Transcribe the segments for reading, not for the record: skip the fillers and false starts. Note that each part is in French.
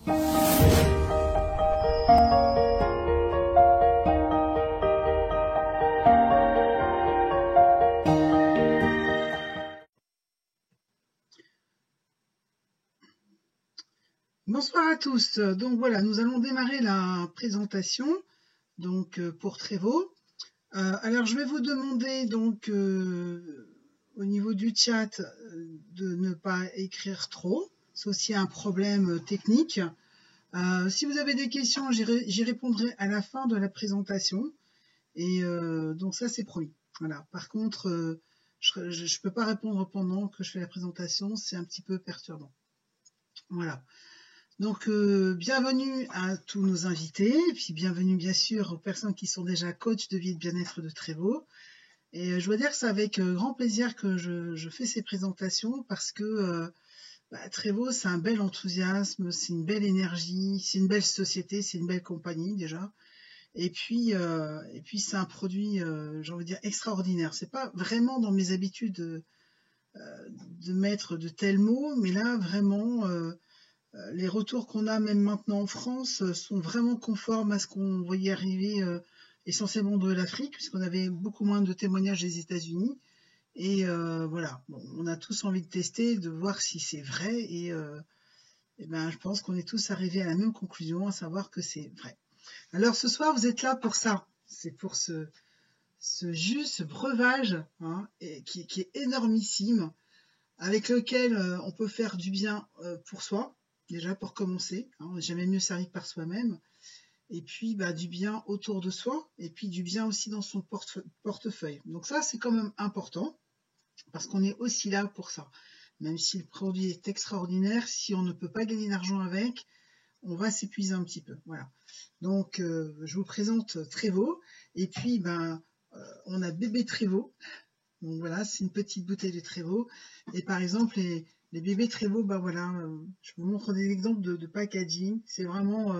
Bonsoir à tous. Donc voilà, nous allons démarrer la présentation pour Trello. Alors je vais vous demander au niveau du chat de ne pas écrire trop, sauf s'il y a un problème technique. Si vous avez des questions, j'y répondrai à la fin de la présentation. Et donc ça c'est promis. Voilà. Par contre, je peux pas répondre pendant que je fais la présentation, c'est un petit peu perturbant. Voilà. Donc, bienvenue à tous nos invités, et puis bienvenue bien sûr aux personnes qui sont déjà coachs de vie et de bien-être de Trello. Et je dois dire que c'est avec grand plaisir que je fais ces présentations parce que Trello, c'est un bel enthousiasme, c'est une belle énergie, c'est une belle société, c'est une belle compagnie déjà. Et puis c'est un produit, j'ai envie de dire, extraordinaire. C'est pas vraiment dans mes habitudes de mettre de tels mots, mais là, vraiment... les retours qu'on a même maintenant en France sont vraiment conformes à ce qu'on voyait arriver essentiellement de l'Afrique, puisqu'on avait beaucoup moins de témoignages des États-Unis. Et voilà, bon, on a tous envie de tester, de voir si c'est vrai. Et je pense qu'on est tous arrivés à la même conclusion, à savoir que c'est vrai. Alors ce soir, vous êtes là pour ça. C'est pour ce jus, ce breuvage qui est énormissime, avec lequel on peut faire du bien pour soi. Déjà pour commencer, on n'est jamais mieux servi que par soi-même, et puis du bien autour de soi, et puis du bien aussi dans son portefeuille. Donc ça, c'est quand même important, parce qu'on est aussi là pour ça. Même si le produit est extraordinaire, si on ne peut pas gagner d'argent avec, on va s'épuiser un petit peu. Voilà. Donc, je vous présente Trello, et puis on a bébé Trello. Donc voilà, c'est une petite bouteille de Trello, et par exemple les bébés Trello, je vous montre des exemples de packaging. C'est vraiment,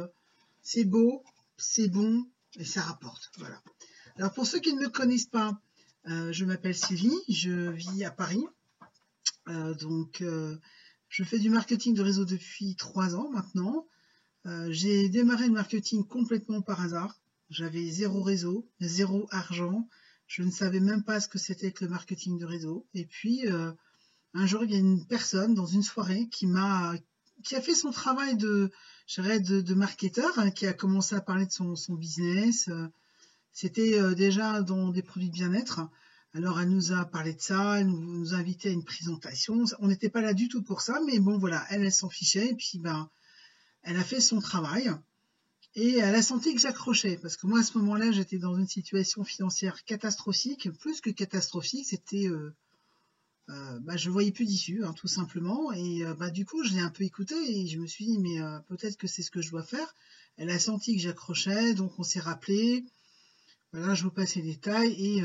c'est beau, c'est bon et ça rapporte. Voilà. Alors pour ceux qui ne me connaissent pas, je m'appelle Sylvie, je vis à Paris. Je fais du marketing de réseau depuis 3 ans maintenant. J'ai démarré le marketing complètement par hasard. J'avais 0 réseau, 0 argent. Je ne savais même pas ce que c'était que le marketing de réseau. Et puis un jour, il y a une personne dans une soirée qui a fait son travail de marketeur, qui a commencé à parler de son business. C'était déjà dans des produits de bien-être. Alors elle nous a parlé de ça, elle nous a invité à une présentation. On n'était pas là du tout pour ça, mais bon voilà, elle s'en fichait. Et puis elle a fait son travail. Et elle a senti que j'accrochais, parce que moi à ce moment-là, j'étais dans une situation financière catastrophique, plus que catastrophique, c'était je voyais plus d'issue, tout simplement. Et du coup, je l'ai un peu écoutée et je me suis dit, mais peut-être que c'est ce que je dois faire. Elle a senti que j'accrochais, donc on s'est rappelé. Voilà, je vous passe les détails. Et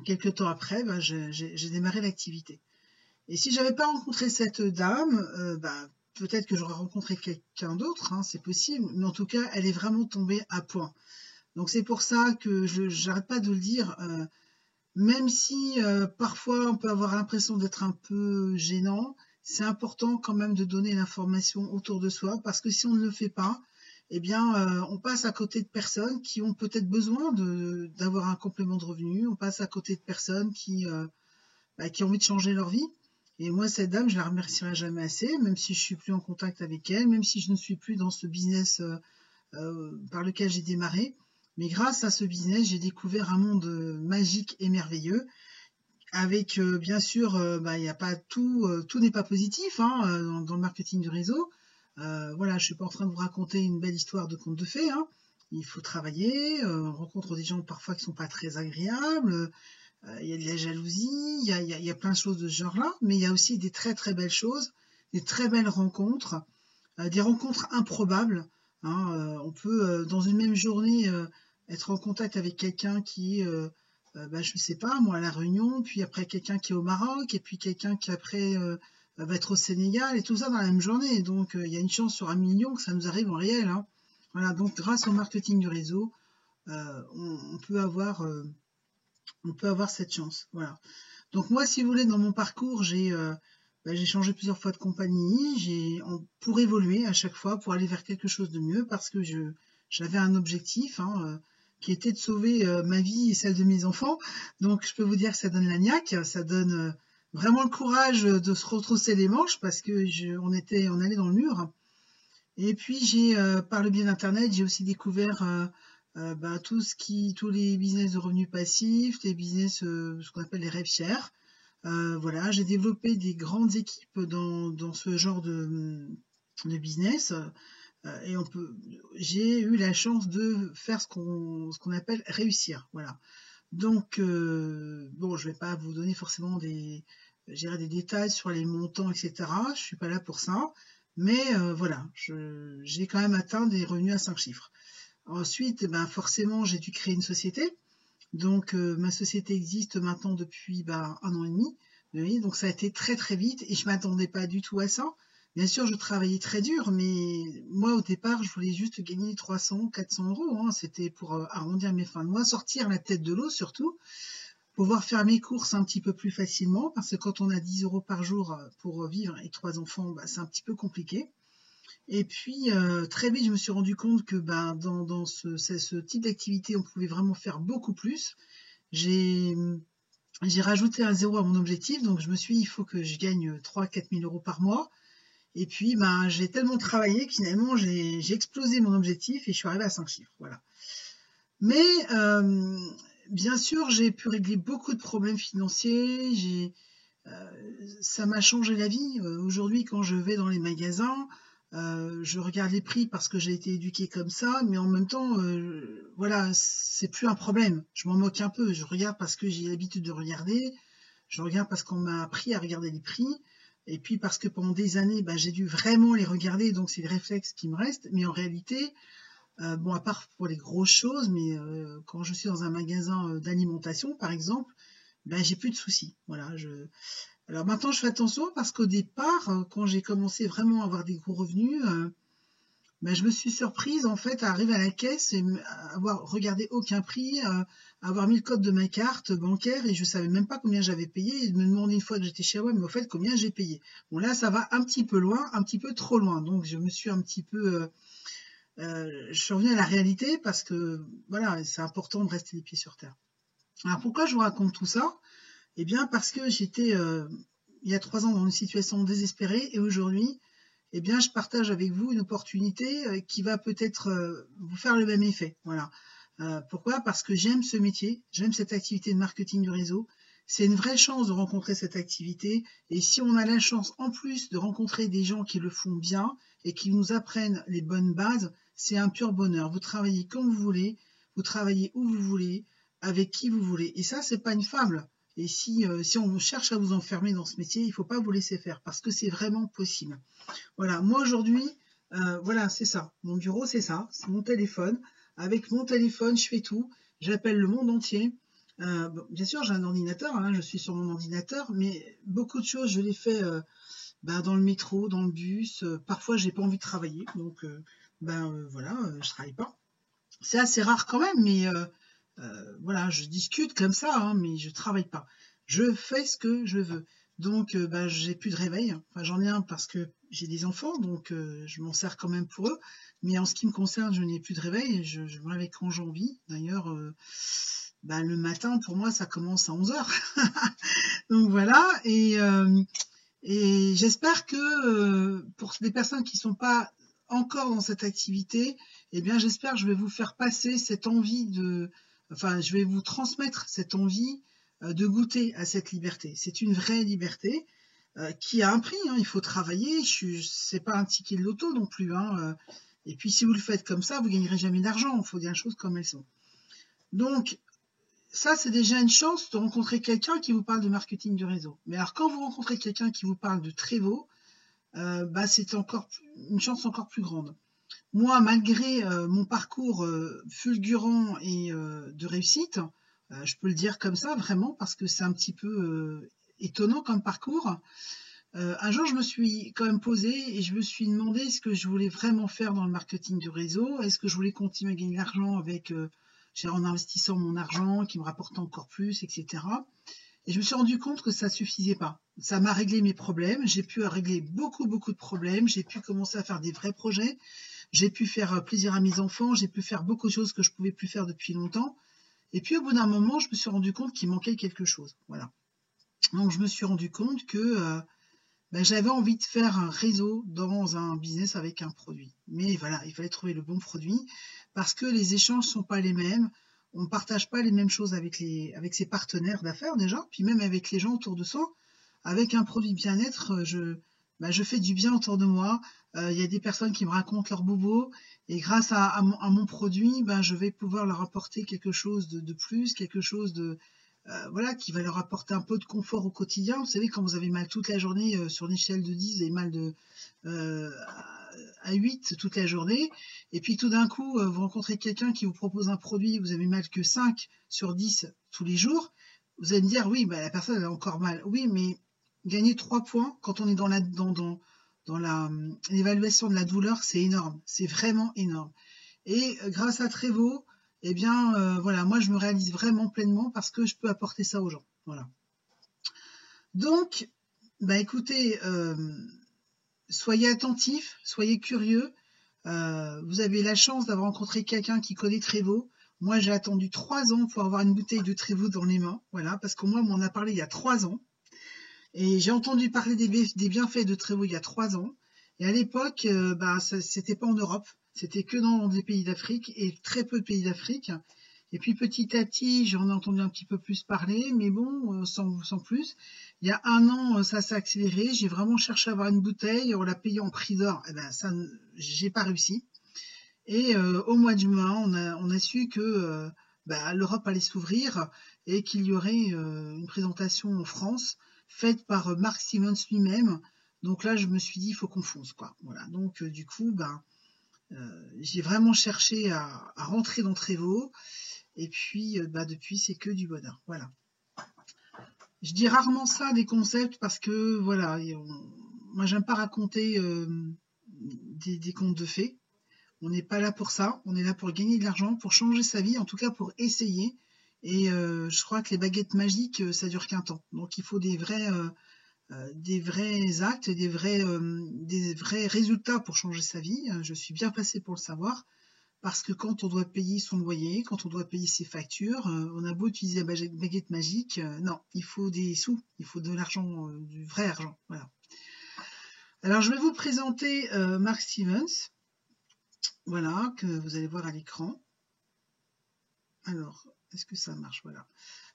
quelques temps après, j'ai démarré l'activité. Et si j'avais pas rencontré cette dame, peut-être que j'aurais rencontré quelqu'un d'autre, c'est possible. Mais en tout cas, elle est vraiment tombée à point. Donc c'est pour ça que j'arrête pas de le dire. Même si parfois on peut avoir l'impression d'être un peu gênant, c'est important quand même de donner l'information autour de soi, parce que si on ne le fait pas, on passe à côté de personnes qui ont peut-être besoin d'avoir un complément de revenu, on passe à côté de personnes qui ont envie de changer leur vie. Et moi, cette dame, je la remercierai jamais assez, même si je suis plus en contact avec elle, même si je ne suis plus dans ce business par lequel j'ai démarré. Mais grâce à ce business, j'ai découvert un monde magique et merveilleux. Avec bien sûr, il y a pas tout n'est pas positif dans le marketing du réseau. Voilà, je suis pas en train de vous raconter une belle histoire de conte de fées. Il faut travailler, on rencontre des gens parfois qui sont pas très agréables. Il y a de la jalousie, il y a plein de choses de ce genre-là, mais il y a aussi des très très belles choses, des très belles rencontres, des rencontres improbables. On peut dans une même journée être en contact avec quelqu'un qui est, je sais pas, moi à La Réunion, puis après quelqu'un qui est au Maroc, et puis quelqu'un qui après va être au Sénégal, et tout ça dans la même journée. Donc il y a une chance sur 1 million que ça nous arrive en réel. Voilà, donc grâce au marketing du réseau, on peut avoir cette chance. Voilà. Donc moi, si vous voulez, dans mon parcours, j'ai j'ai changé plusieurs fois de compagnie, pour évoluer à chaque fois, pour aller vers quelque chose de mieux, parce que j'avais un objectif, qui était de sauver ma vie et celle de mes enfants. Donc je peux vous dire que ça donne la niaque, ça donne vraiment le courage de se retrousser les manches, parce que on allait dans le mur. Et puis par le biais d'internet, j'ai aussi découvert tous les business de revenus passifs, les business, ce qu'on appelle les rêves chers. Voilà, j'ai développé des grandes équipes dans ce genre de business. Et j'ai eu la chance de faire ce qu'on appelle réussir. Voilà. Donc, bon, je vais pas vous donner forcément des détails sur les montants, etc. Je suis pas là pour ça. Mais voilà, j'ai quand même atteint des revenus à 5 chiffres. Ensuite, forcément, j'ai dû créer une société. Donc, ma société existe maintenant depuis 1 an et demi. Vous voyez, donc ça a été très très vite et je m'attendais pas du tout à ça. Bien sûr, je travaillais très dur, mais moi au départ, je voulais juste gagner 300, 400 euros. C'était pour arrondir mes fins de mois, sortir la tête de l'eau surtout, pouvoir faire mes courses un petit peu plus facilement, parce que quand on a 10 euros par jour pour vivre et 3 enfants, c'est un petit peu compliqué. Et puis très vite, je me suis rendu compte que dans ce type d'activité, on pouvait vraiment faire beaucoup plus. J'ai rajouté un zéro à mon objectif, donc je me suis dit, il faut que je gagne 3-4 000 euros par mois. Et puis, j'ai tellement travaillé que finalement, j'ai explosé mon objectif et je suis arrivée à 5 chiffres. Voilà. Mais, bien sûr, j'ai pu régler beaucoup de problèmes financiers. Ça m'a changé la vie. Aujourd'hui, quand je vais dans les magasins, je regarde les prix parce que j'ai été éduquée comme ça, mais en même temps, voilà, c'est plus un problème. Je m'en moque un peu. Je regarde parce que j'ai l'habitude de regarder. Je regarde parce qu'on m'a appris à regarder les prix. Et puis parce que pendant des années, j'ai dû vraiment les regarder, donc c'est le réflexe qui me reste. Mais en réalité, bon, à part pour les grosses choses, mais quand je suis dans un magasin d'alimentation, par exemple, j'ai plus de soucis. Voilà. Alors maintenant, je fais attention parce qu'au départ, quand j'ai commencé vraiment à avoir des gros revenus, je me suis surprise en fait à arriver à la caisse et avoir regardé aucun prix, avoir mis le code de ma carte bancaire et je savais même pas combien j'avais payé et de me demander une fois que j'étais chez moi, mais au fait combien j'ai payé. Bon là ça va un petit peu loin, un petit peu trop loin, donc je me suis un petit peu, je suis revenue à la réalité parce que voilà c'est important de rester les pieds sur terre. Alors pourquoi je vous raconte tout ça? Eh bien parce que j'étais il y a 3 ans dans une situation désespérée et aujourd'hui eh bien, je partage avec vous une opportunité qui va peut-être vous faire le même effet. Voilà. Pourquoi? Parce que j'aime ce métier, j'aime cette activité de marketing du réseau. C'est une vraie chance de rencontrer cette activité. Et si on a la chance, en plus, de rencontrer des gens qui le font bien et qui nous apprennent les bonnes bases, c'est un pur bonheur. Vous travaillez comme vous voulez, vous travaillez où vous voulez, avec qui vous voulez. Et ça, c'est pas une fable. Et si on cherche à vous enfermer dans ce métier, il ne faut pas vous laisser faire parce que c'est vraiment possible. Voilà, moi aujourd'hui, voilà, c'est ça. Mon bureau, c'est ça, c'est mon téléphone. Avec mon téléphone, je fais tout. J'appelle le monde entier. Bon, bien sûr, j'ai un ordinateur, je suis sur mon ordinateur, mais beaucoup de choses, je les fais dans le métro, dans le bus. Parfois, j'ai pas envie de travailler, donc voilà, je travaille pas. C'est assez rare quand même, mais voilà, je discute comme ça, mais je travaille pas. Je fais ce que je veux. Donc, j'ai plus de réveil. Enfin, j'en ai un parce que j'ai des enfants, donc je m'en sers quand même pour eux. Mais en ce qui me concerne, je n'ai plus de réveil. Je me réveille quand j'ai envie. D'ailleurs, le matin, pour moi, ça commence à 11 heures. Donc voilà. Et j'espère que pour les personnes qui sont pas encore dans cette activité, eh bien, j'espère que je vais vous faire passer cette envie je vais vous transmettre cette envie de goûter à cette liberté. C'est une vraie liberté qui a un prix, il faut travailler. C'est pas un ticket de loto non plus. Et puis si vous le faites comme ça, vous gagnerez jamais d'argent. Il faut dire les choses comme elles sont. Donc ça, c'est déjà une chance de rencontrer quelqu'un qui vous parle de marketing du réseau. Mais alors quand vous rencontrez quelqu'un qui vous parle de Trévo, c'est encore une chance encore plus grande. Moi, malgré mon parcours fulgurant et de réussite, je peux le dire comme ça vraiment parce que c'est un petit peu étonnant comme parcours. Un jour, je me suis quand même posée et je me suis demandé ce que je voulais vraiment faire dans le marketing du réseau. Est-ce que je voulais continuer à gagner de l'argent en investissant mon argent qui me rapporte encore plus, etc. Et je me suis rendu compte que ça suffisait pas. Ça m'a réglé mes problèmes. J'ai pu régler beaucoup de problèmes. J'ai pu commencer à faire des vrais projets. J'ai pu faire plaisir à mes enfants. J'ai pu faire beaucoup de choses que je pouvais plus faire depuis longtemps. Et puis au bout d'un moment, je me suis rendu compte qu'il manquait quelque chose. Voilà. Donc je me suis rendu compte que j'avais envie de faire un réseau dans un business avec un produit. Mais voilà, il fallait trouver le bon produit parce que les échanges sont pas les mêmes. On ne partage pas les mêmes choses avec ses partenaires d'affaires déjà, puis même avec les gens autour de soi. Avec un produit bien-être, je fais du bien autour de moi. Il y a des personnes qui me racontent leur bobo et grâce à mon produit, je vais pouvoir leur apporter quelque chose de plus, quelque chose de voilà, qui va leur apporter un peu de confort au quotidien. Vous savez, quand vous avez mal toute la journée, sur une échelle de 10, vous avez mal à 8 toute la journée, et puis tout d'un coup, vous rencontrez quelqu'un qui vous propose un produit, vous avez mal que 5 sur 10 tous les jours, vous allez me dire, oui, la personne elle a encore mal. Oui, mais gagner 3 points quand on est dans l'évaluation de la douleur, c'est énorme, c'est vraiment énorme. Et grâce à Trevo, eh bien, voilà, moi, je me réalise vraiment pleinement parce que je peux apporter ça aux gens. Voilà. Donc, écoutez, soyez attentifs, soyez curieux. Vous avez la chance d'avoir rencontré quelqu'un qui connaît Trevo. Moi, j'ai attendu 3 ans pour avoir une bouteille de Trevo dans les mains. Voilà, parce que moi, on m'en a parlé il y a 3 ans. Et j'ai entendu parler des bienfaits de Trevo il y a 3 ans. Et à l'époque, c'était pas en Europe. C'était que dans des pays d'Afrique et très peu de pays d'Afrique. Et puis petit à petit, j'en ai entendu un petit peu plus parler, mais bon, sans plus. Il y a 1 an, ça s'est accéléré. J'ai vraiment cherché à avoir une bouteille. On l'a payé en prix d'or. Ça, j'ai pas réussi. Et au mois de juin, on a su que l'Europe allait s'ouvrir et qu'il y aurait une présentation en France faite par Mark Stevens lui-même. Donc là, je me suis dit, il faut qu'on fonce, quoi. Voilà. Donc du coup, j'ai vraiment cherché à rentrer dans Trevo. Et puis, depuis, c'est que du bonheur. Voilà. Je dis rarement ça des concepts parce que, voilà, moi, j'aime pas raconter des contes de fées. On n'est pas là pour ça. On est là pour gagner de l'argent, pour changer sa vie, en tout cas pour essayer. Et je crois que les baguettes magiques, ça dure qu'un temps. Donc, il faut des vrais actes, des vrais résultats pour changer sa vie. Je suis bien placée pour le savoir. Parce que quand on doit payer son loyer, quand on doit payer ses factures, on a beau utiliser la baguette magique, non, il faut des sous, il faut de l'argent, du vrai argent. Voilà. Alors, je vais vous présenter Mark Stevens, voilà, que vous allez voir à l'écran. Alors, est-ce que ça marche? Voilà.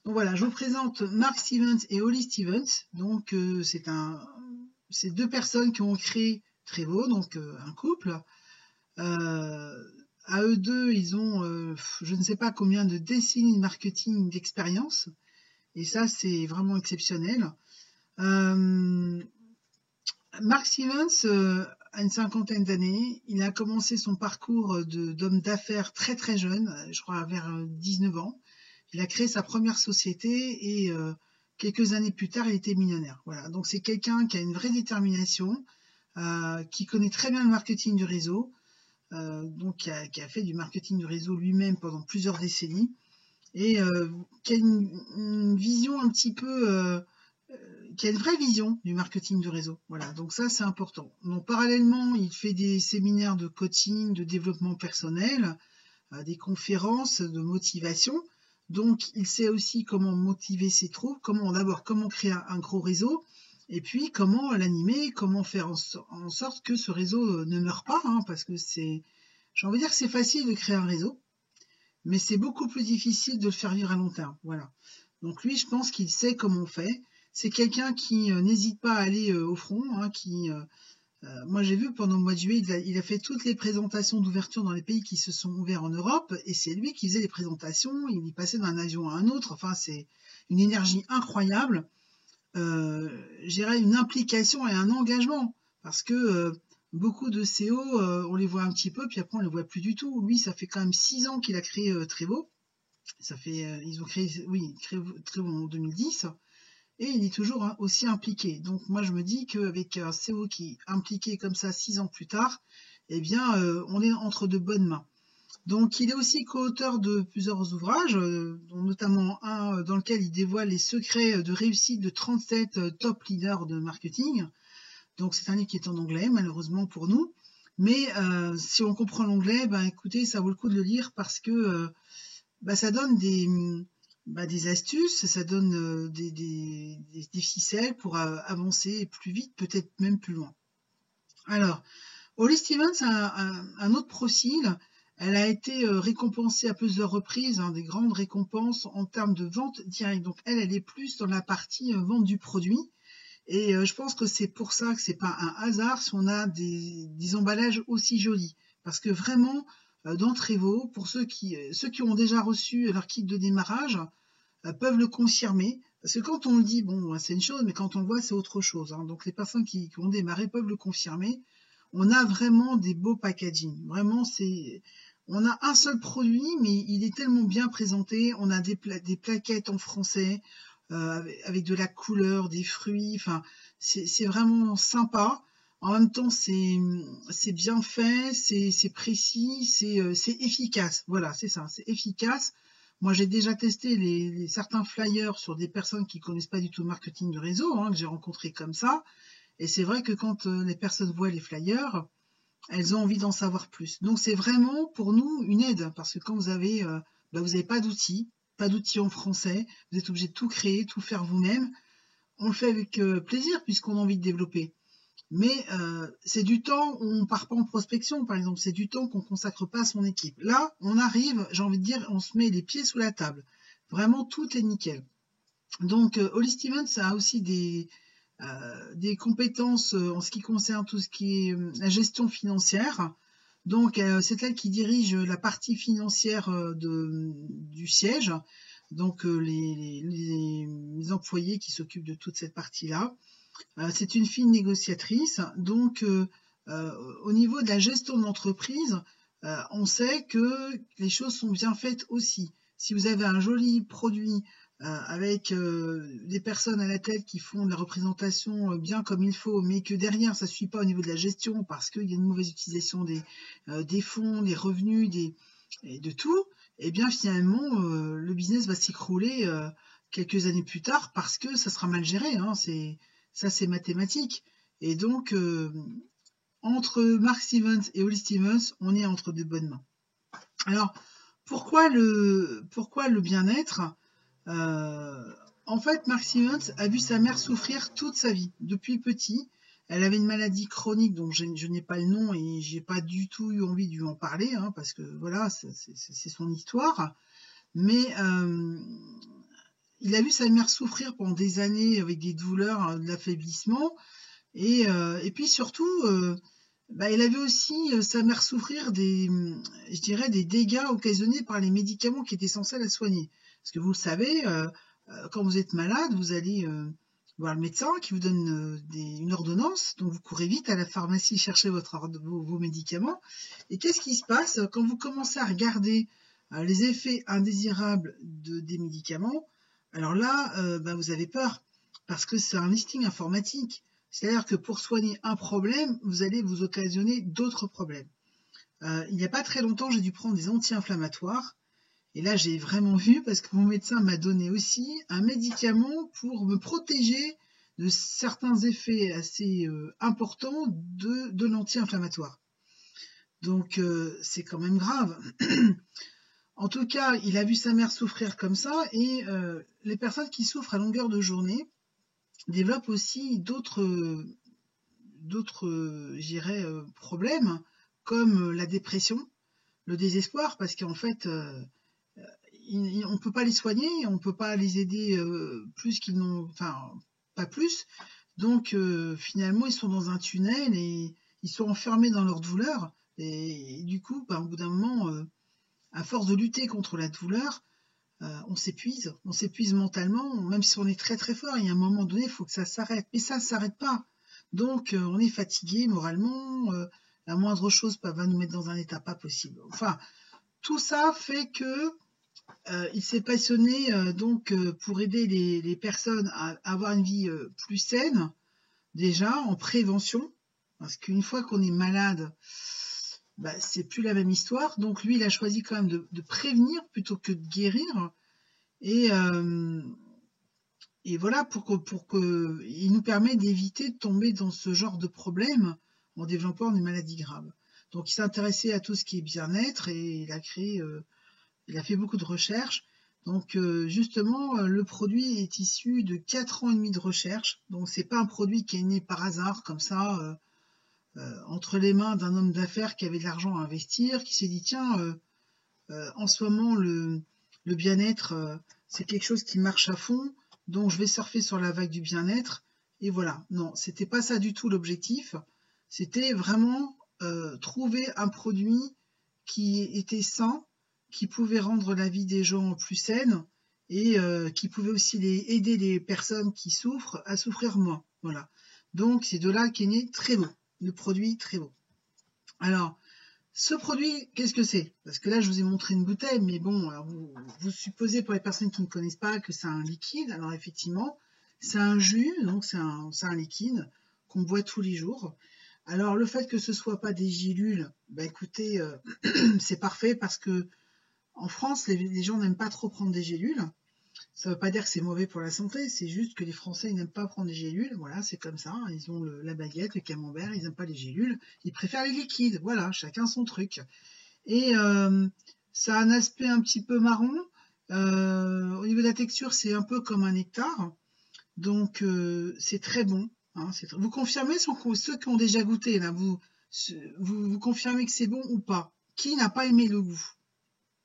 Donc voilà, je vous présente Mark Stevens et Holly Stevens. Donc, c'est 2 personnes qui ont créé Trevo, donc un couple. À eux deux, ils ont je ne sais pas combien de décennies de marketing d'expérience. Et ça, c'est vraiment exceptionnel. Mark Stevens a une 50aine d'années. Il a commencé son parcours d'homme d'affaires très très jeune, je crois vers 19 ans. Il a créé sa première société et quelques années plus tard, il était millionnaire. Voilà. Donc c'est quelqu'un qui a une vraie détermination, qui connaît très bien le marketing du réseau. Donc qui a fait du marketing du réseau lui-même pendant plusieurs décennies et qui a une vision un petit peu, qui a une vraie vision du marketing du réseau. Voilà, donc ça c'est important. Donc parallèlement, il fait des séminaires de coaching, de développement personnel, des conférences de motivation. Donc il sait aussi comment motiver ses troupes, comment créer un gros réseau. Et puis, comment l'animer, comment faire en sorte que ce réseau ne meure pas, parce que j'ai envie de dire que c'est facile de créer un réseau, mais c'est beaucoup plus difficile de le faire vivre à long terme. Voilà. Donc lui, je pense qu'il sait comment on fait. C'est quelqu'un qui n'hésite pas à aller au front, moi j'ai vu pendant le mois de juillet, il a fait toutes les présentations d'ouverture dans les pays qui se sont ouverts en Europe, et c'est lui qui faisait les présentations, il y passait d'un avion à un autre, enfin c'est une énergie incroyable. J'irais une implication et un engagement parce que beaucoup de CO on les voit un petit peu puis après on les voit plus du tout. Lui ça fait quand même 6 ans qu'il a créé Trevo. Ça fait ils ont créé Trevo en 2010 et il est toujours aussi impliqué. Donc moi je me dis qu'avec un CO qui est impliqué comme ça 6 ans plus tard, eh bien on est entre de bonnes mains. Donc, il est aussi co-auteur de plusieurs ouvrages, dont notamment un dans lequel il dévoile les secrets de réussite de 37 top leaders de marketing. Donc, c'est un livre qui est en anglais, malheureusement pour nous. Mais si on comprend l'anglais, ben écoutez, ça vaut le coup de le lire parce que ça donne des astuces, ça donne des ficelles pour avancer plus vite, peut-être même plus loin. Alors, Holly Stevens a un autre profil. Elle a été récompensée à plusieurs reprises, des grandes récompenses en termes de vente directe. Donc elle est plus dans la partie vente du produit. Et je pense que c'est pour ça que c'est pas un hasard si on a des emballages aussi jolis. Parce que vraiment, dans Trevo, pour ceux qui ont déjà reçu leur kit de démarrage, peuvent le confirmer. Parce que quand on le dit, bon, c'est une chose, mais quand on le voit, c'est autre chose. Donc les personnes qui ont démarré peuvent le confirmer. On a vraiment des beaux packaging. Vraiment, on a un seul produit, mais il est tellement bien présenté. On a des plaquettes en français, avec de la couleur, des fruits. Enfin, c'est vraiment sympa. En même temps, c'est bien fait, c'est précis, c'est efficace. Voilà, c'est ça, c'est efficace. Moi, j'ai déjà testé certains flyers sur des personnes qui connaissent pas du tout le marketing de réseau, que j'ai rencontré comme ça. Et c'est vrai que quand les personnes voient les flyers, elles ont envie d'en savoir plus. Donc c'est vraiment pour nous une aide, parce que quand vous avez pas d'outils en français, vous êtes obligé de tout créer, tout faire vous-même. On le fait avec plaisir puisqu'on a envie de développer. Mais c'est du temps où on part pas en prospection, par exemple. C'est du temps qu'on consacre pas à son équipe. Là, on arrive, j'ai envie de dire, on se met les pieds sous la table. Vraiment, tout est nickel. Donc, Holly Stevens a aussi des compétences en ce qui concerne tout ce qui est la gestion financière. Donc, c'est elle qui dirige la partie financière du siège, donc les employés qui s'occupent de toute cette partie-là. C'est une fine négociatrice, donc au niveau de la gestion de l'entreprise, on sait que les choses sont bien faites aussi. Si vous avez un joli produit avec des personnes à la tête qui font de la représentation bien comme il faut, mais que derrière ça ne suit pas au niveau de la gestion parce qu'il y a une mauvaise utilisation des fonds, des revenus, et de tout, et bien finalement le business va s'écrouler quelques années plus tard parce que ça sera mal géré. Ça c'est mathématique. Et donc entre Mark Stevens et Holly Stevens, on est entre de bonnes mains. Alors pourquoi le bien-être? En fait, Mark Stevens a vu sa mère souffrir toute sa vie, depuis petit. Elle avait une maladie chronique dont je n'ai pas le nom et j'ai pas du tout eu envie de lui en parler, parce que voilà, c'est son histoire. Mais il a vu sa mère souffrir pendant des années avec des douleurs, de l'affaiblissement, et puis surtout, il avait aussi sa mère souffrir je dirais, des dégâts occasionnés par les médicaments qui étaient censés la soigner. Parce que vous le savez, quand vous êtes malade, vous allez voir le médecin qui vous donne une ordonnance, donc vous courez vite à la pharmacie chercher vos médicaments. Et qu'est-ce qui se passe quand vous commencez à regarder les effets indésirables des médicaments? Alors là, vous avez peur, parce que c'est un listing informatique. C'est-à-dire que pour soigner un problème, vous allez vous occasionner d'autres problèmes. Il n'y a pas très longtemps, j'ai dû prendre des anti-inflammatoires. Et là, j'ai vraiment vu, parce que mon médecin m'a donné aussi un médicament pour me protéger de certains effets assez importants de l'anti-inflammatoire. Donc, c'est quand même grave. En tout cas, il a vu sa mère souffrir comme ça, et les personnes qui souffrent à longueur de journée développent aussi d'autres problèmes, comme la dépression, le désespoir, parce qu'en fait, on ne peut pas les soigner, on ne peut pas les aider plus qu'ils n'ont, enfin, pas plus. Donc, finalement, ils sont dans un tunnel et ils sont enfermés dans leur douleur. Et du coup, au bout d'un moment, à force de lutter contre la douleur, on s'épuise mentalement, même si on est très très fort. Il y a un moment donné, il faut que ça s'arrête. Mais ça ne s'arrête pas. Donc, on est fatigué moralement. La moindre chose va nous mettre dans un état pas possible. Enfin, tout ça fait que il s'est passionné pour aider les personnes à avoir une vie plus saine, déjà en prévention, parce qu'une fois qu'on est malade, bah, c'est plus la même histoire. Donc lui, il a choisi quand même de prévenir plutôt que de guérir. Et, euh, et voilà, il nous permet d'éviter de tomber dans ce genre de problème en développant des maladies graves. Donc il s'est intéressé à tout ce qui est bien-être et il a fait beaucoup de recherches. Donc justement, le produit est issu de 4 ans et demi de recherche. Donc c'est pas un produit qui est né par hasard comme ça entre les mains d'un homme d'affaires qui avait de l'argent à investir, qui s'est dit tiens, en ce moment le bien-être c'est quelque chose qui marche à fond, donc je vais surfer sur la vague du bien-être. Et voilà, non, c'était pas ça du tout l'objectif. C'était vraiment trouver un produit qui était sain, qui pouvait rendre la vie des gens plus saine et qui pouvait aussi aider les personnes qui souffrent à souffrir moins. Voilà. Donc c'est de là qu'est né Trevo, le produit Trevo. Alors, ce produit, qu'est-ce que c'est? Parce que là, je vous ai montré une bouteille, mais bon, alors vous supposez pour les personnes qui ne connaissent pas que c'est un liquide. Alors effectivement, c'est un jus, donc c'est un liquide qu'on boit tous les jours. Alors le fait que ce soit pas des gélules, bah écoutez, c'est parfait parce que en France, les gens n'aiment pas trop prendre des gélules. Ça ne veut pas dire que c'est mauvais pour la santé, c'est juste que les Français n'aiment pas prendre des gélules. Voilà, c'est comme ça. Ils ont la baguette, le camembert, ils n'aiment pas les gélules. Ils préfèrent les liquides. Voilà, chacun son truc. Et ça a un aspect un petit peu marron. Au niveau de la texture, c'est un peu comme un nectar. Donc, c'est très bon. Hein, vous confirmez, ceux qui ont déjà goûté, là, vous confirmez que c'est bon ou pas? Qui n'a pas aimé le goût?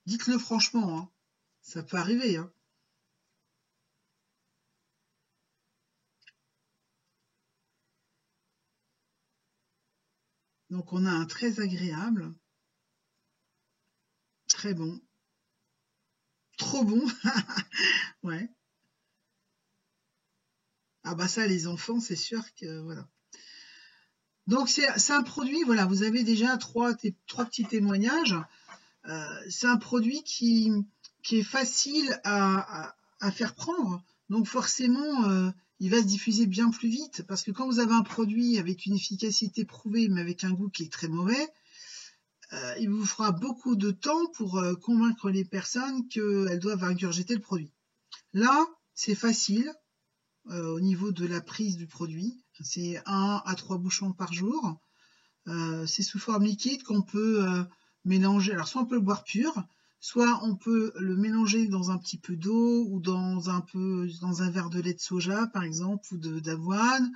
Dites-le franchement. Hein. Ça peut arriver. Hein. Donc, on a un très agréable, très bon, trop bon. Ouais. Ah bah ça, les enfants, c'est sûr que voilà. Donc c'est un produit, voilà, vous avez déjà trois petits témoignages. C'est un produit qui est facile à faire prendre. Donc forcément, il va se diffuser bien plus vite. Parce que quand vous avez un produit avec une efficacité prouvée, mais avec un goût qui est très mauvais, il vous fera beaucoup de temps pour convaincre les personnes qu'elles doivent ingurgiter le produit. Là, c'est facile au niveau de la prise du produit. C'est 1 à 3 bouchons par jour. C'est sous forme liquide qu'on peut mélanger. Alors soit on peut le boire pur, soit on peut le mélanger dans un petit peu d'eau ou dans un verre de lait de soja par exemple ou d'avoine.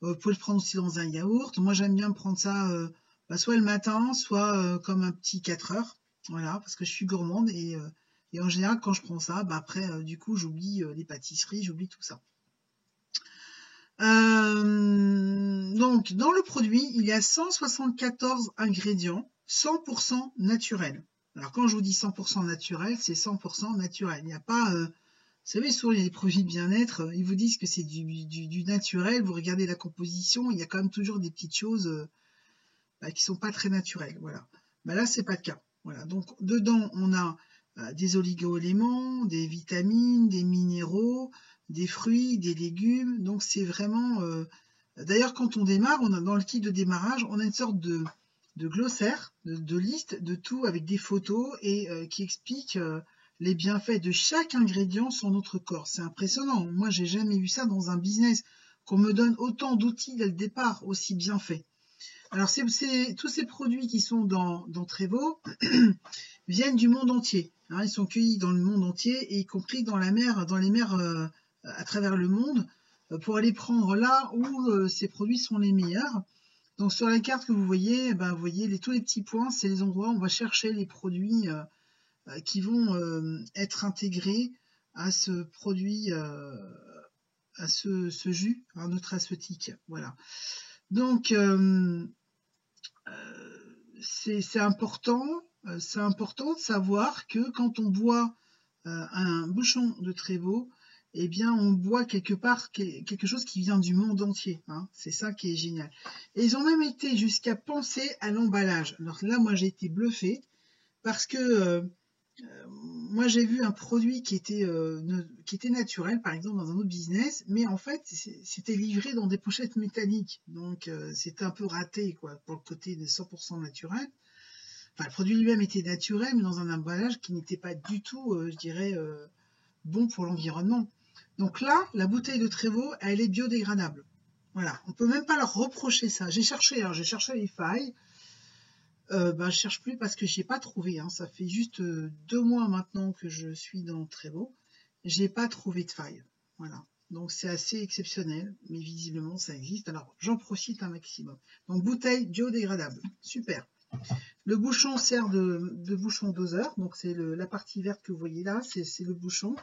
Vous pouvez le prendre aussi dans un yaourt. Moi j'aime bien prendre ça soit le matin, soit comme un petit 4 heures. Voilà, parce que je suis gourmande et en général quand je prends ça, après du coup j'oublie les pâtisseries, j'oublie tout ça. Donc, dans le produit, il y a 174 ingrédients 100% naturels. Alors, quand je vous dis 100% naturel, c'est 100% naturel. Il n'y a pas, vous savez, sur les produits de bien-être, ils vous disent que c'est du naturel. Vous regardez la composition, il y a quand même toujours des petites choses qui sont pas très naturelles. Voilà. Là, c'est pas le cas. Voilà. Donc, dedans, on a des oligo-éléments, des vitamines, des minéraux, des fruits, des légumes. Donc c'est vraiment. D'ailleurs, quand on démarre, on a dans le kit de démarrage, on a une sorte de glossaire, de liste de tout avec des photos et qui explique les bienfaits de chaque ingrédient sur notre corps. C'est impressionnant. Moi, j'ai jamais vu ça dans un business qu'on me donne autant d'outils dès le départ aussi bien fait. Alors, tous ces produits qui sont dans Trevo viennent du monde entier. Hein, ils sont cueillis dans le monde entier, et y compris dans les mers à travers le monde, pour aller prendre là où ces produits sont les meilleurs. Donc sur la carte que vous voyez, vous voyez tous les petits points, c'est les endroits où on va chercher les produits qui vont être intégrés à ce produit, à ce jus nutraceutique. Voilà. Donc c'est important de savoir que quand on boit un bouchon de Trevo, eh bien, on boit quelque part quelque chose qui vient du monde entier. Hein. C'est ça qui est génial. Et ils ont même été jusqu'à penser à l'emballage. Alors là, moi, j'ai été bluffée parce que moi, j'ai vu un produit qui était naturel, par exemple, dans un autre business, mais en fait, c'était livré dans des pochettes métalliques. Donc, c'était un peu raté, quoi, pour le côté de 100% naturel. Enfin, le produit lui-même était naturel, mais dans un emballage qui n'était pas du tout, je dirais, bon pour l'environnement. Donc là, la bouteille de Trévaux, elle est biodégradable. Voilà, on peut même pas leur reprocher ça. J'ai cherché les failles. Je cherche plus parce que j'ai pas trouvé. Hein. Ça fait juste 2 mois maintenant que je suis dans Trévaux. J'ai pas trouvé de faille. Voilà. Donc c'est assez exceptionnel, mais visiblement ça existe. Alors j'en profite un maximum. Donc bouteille biodégradable, super. Le bouchon sert de bouchon doseur. Donc c'est la partie verte que vous voyez là, c'est le bouchon.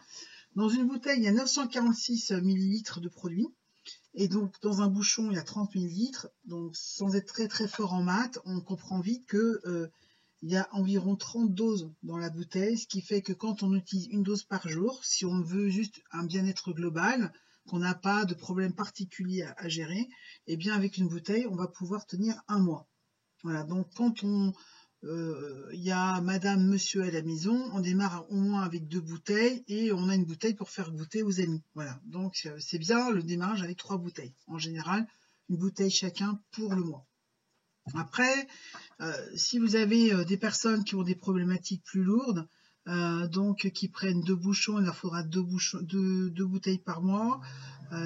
Dans une bouteille, il y a 946 millilitres de produit. Et donc, dans un bouchon, il y a 30 millilitres. Donc, sans être très très fort en maths, on comprend vite que il y a environ 30 doses dans la bouteille, ce qui fait que quand on utilise une dose par jour, si on veut juste un bien-être global, qu'on n'a pas de problème particulier à gérer, eh bien, avec une bouteille, on va pouvoir tenir 1 mois. Voilà. Donc, quand il y a madame, monsieur à la maison, on démarre au moins avec 2 bouteilles et on a une bouteille pour faire goûter aux amis. Voilà, donc c'est bien le démarrage avec 3 bouteilles. En général, une bouteille chacun pour le mois. Après, si vous avez des personnes qui ont des problématiques plus lourdes, donc qui prennent 2 bouchons, il leur faudra 2 bouteilles par mois.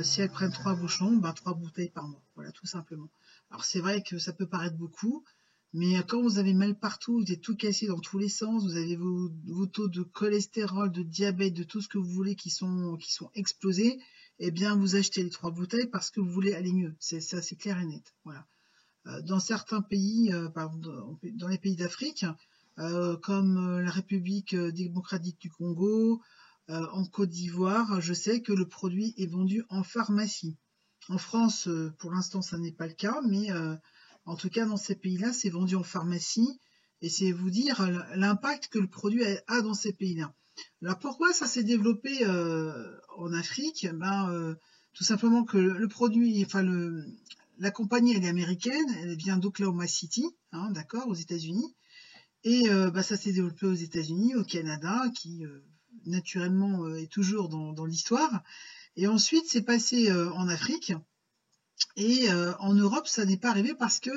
Si elles prennent 3 bouchons, 3 bouteilles par mois. Voilà, tout simplement. Alors c'est vrai que ça peut paraître beaucoup, mais quand vous avez mal partout, vous êtes tout cassé dans tous les sens, vous avez vos taux de cholestérol, de diabète, de tout ce que vous voulez qui sont explosés, eh bien vous achetez les 3 bouteilles parce que vous voulez aller mieux. C'est ça, c'est clair et net. Voilà. Dans certains pays, dans les pays d'Afrique, comme la République démocratique du Congo, en Côte d'Ivoire, je sais que le produit est vendu en pharmacie. En France, pour l'instant, ça n'est pas le cas, mais en tout cas, dans ces pays-là, c'est vendu en pharmacie et c'est vous dire l'impact que le produit a dans ces pays-là. Alors pourquoi ça s'est développé en Afrique? Tout simplement que le produit, la compagnie elle est américaine, elle vient d'Oklahoma City, hein, d'accord, aux États-Unis, et ça s'est développé aux États-Unis, au Canada, qui naturellement est toujours dans l'histoire, et ensuite c'est passé en Afrique, et en Europe ça n'est pas arrivé parce que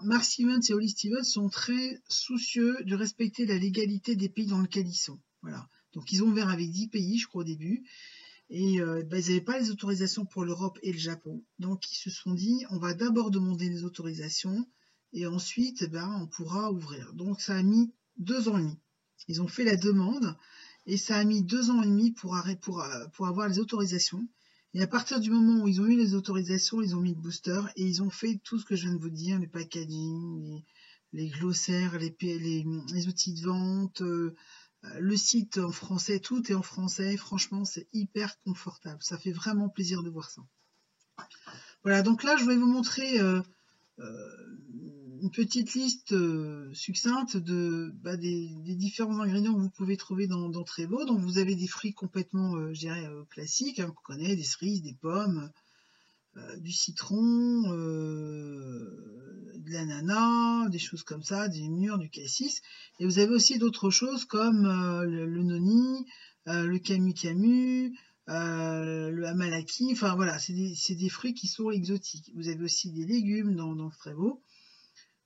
Mark Stevens et Holly Stevens sont très soucieux de respecter la légalité des pays dans lesquels ils sont. Voilà. Donc ils ont ouvert avec 10 pays, je crois, au début. Et ils n'avaient pas les autorisations pour l'Europe et le Japon. Donc ils se sont dit, on va d'abord demander les autorisations et ensuite on pourra ouvrir. Donc ça a mis 2 ans et demi. Ils ont fait la demande et ça a mis 2 ans et demi pour avoir les autorisations. Et à partir du moment où ils ont eu les autorisations, ils ont mis le booster et ils ont fait tout ce que je viens de vous dire, les packaging, les glossaires, les outils de vente, le site en français, tout est en français. Franchement, c'est hyper confortable. Ça fait vraiment plaisir de voir ça. Voilà, donc là, je vais vous montrer une petite liste succincte des différents ingrédients que vous pouvez trouver dans Trévaux. Donc, vous avez des fruits complètement, je dirais, classiques, qu'on connaît, des cerises, des pommes, du citron, de l'ananas, des choses comme ça, des mûres, du cassis. Et vous avez aussi d'autres choses comme le noni, le camu-camu, le amalaki. Enfin voilà, c'est des fruits qui sont exotiques. Vous avez aussi des légumes dans le Trévaux.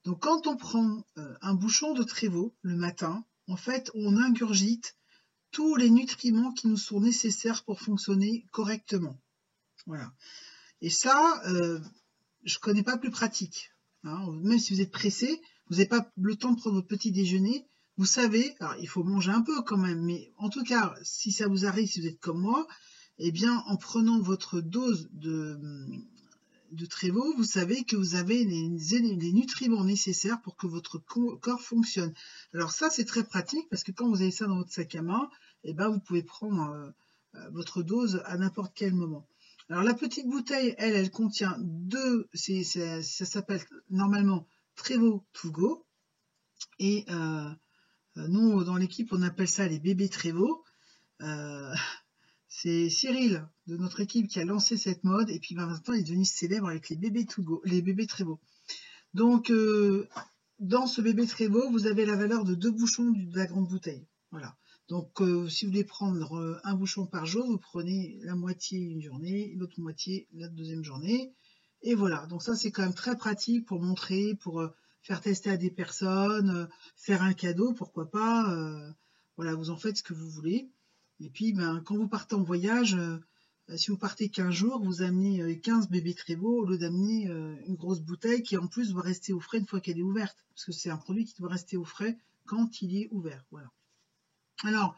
Donc quand on prend un bouchon de Trévaux le matin, en fait, on ingurgite tous les nutriments qui nous sont nécessaires pour fonctionner correctement. Voilà. Et ça, je connais pas plus pratique. Hein. Même si vous êtes pressé, vous n'avez pas le temps de prendre votre petit déjeuner, vous savez, alors il faut manger un peu quand même, mais en tout cas, si ça vous arrive, si vous êtes comme moi, eh bien, en prenant votre dose de Trévaux, vous savez que vous avez les nutriments nécessaires pour que votre corps fonctionne. Alors ça, c'est très pratique parce que quand vous avez ça dans votre sac à main, eh ben, vous pouvez prendre votre dose à n'importe quel moment. Alors la petite bouteille, elle contient ça s'appelle normalement Trévaux To Go. Et nous, dans l'équipe, on appelle ça les bébés Trévaux. C'est Cyril de notre équipe qui a lancé cette mode. Et puis maintenant, il est devenu célèbre avec les bébés To Go, les bébés Trévaux. Donc, dans ce bébé Trévaux, vous avez la valeur de 2 bouchons de la grande bouteille. Voilà. Donc, si vous voulez prendre un bouchon par jour, vous prenez la moitié une journée, l'autre moitié la deuxième journée. Et voilà. Donc ça, c'est quand même très pratique pour montrer, pour faire tester à des personnes, faire un cadeau, pourquoi pas. Voilà, vous en faites ce que vous voulez. Et puis, quand vous partez en voyage, si vous partez 15 jours, vous amenez 15 bébés Trévo au lieu d'amener une grosse bouteille qui en plus doit rester au frais une fois qu'elle est ouverte. Parce que c'est un produit qui doit rester au frais quand il est ouvert. Voilà. Alors,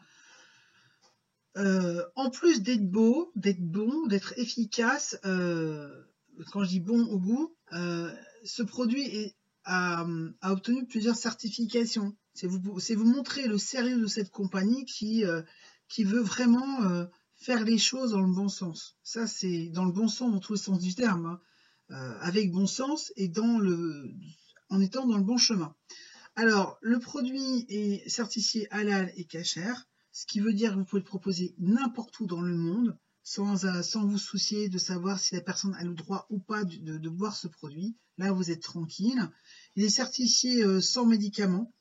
en plus d'être beau, d'être bon, d'être efficace, quand je dis bon au goût, ce produit a obtenu plusieurs certifications. C'est vous montrer le sérieux de cette compagnie qui veut vraiment faire les choses dans le bon sens. Ça, c'est dans le bon sens, dans tous les sens du terme, hein, avec bon sens et en étant dans le bon chemin. Alors, le produit est certifié halal et kasher, ce qui veut dire que vous pouvez le proposer n'importe où dans le monde, sans vous soucier de savoir si la personne a le droit ou pas de boire ce produit. Là, vous êtes tranquille. Il est certifié sans médicaments.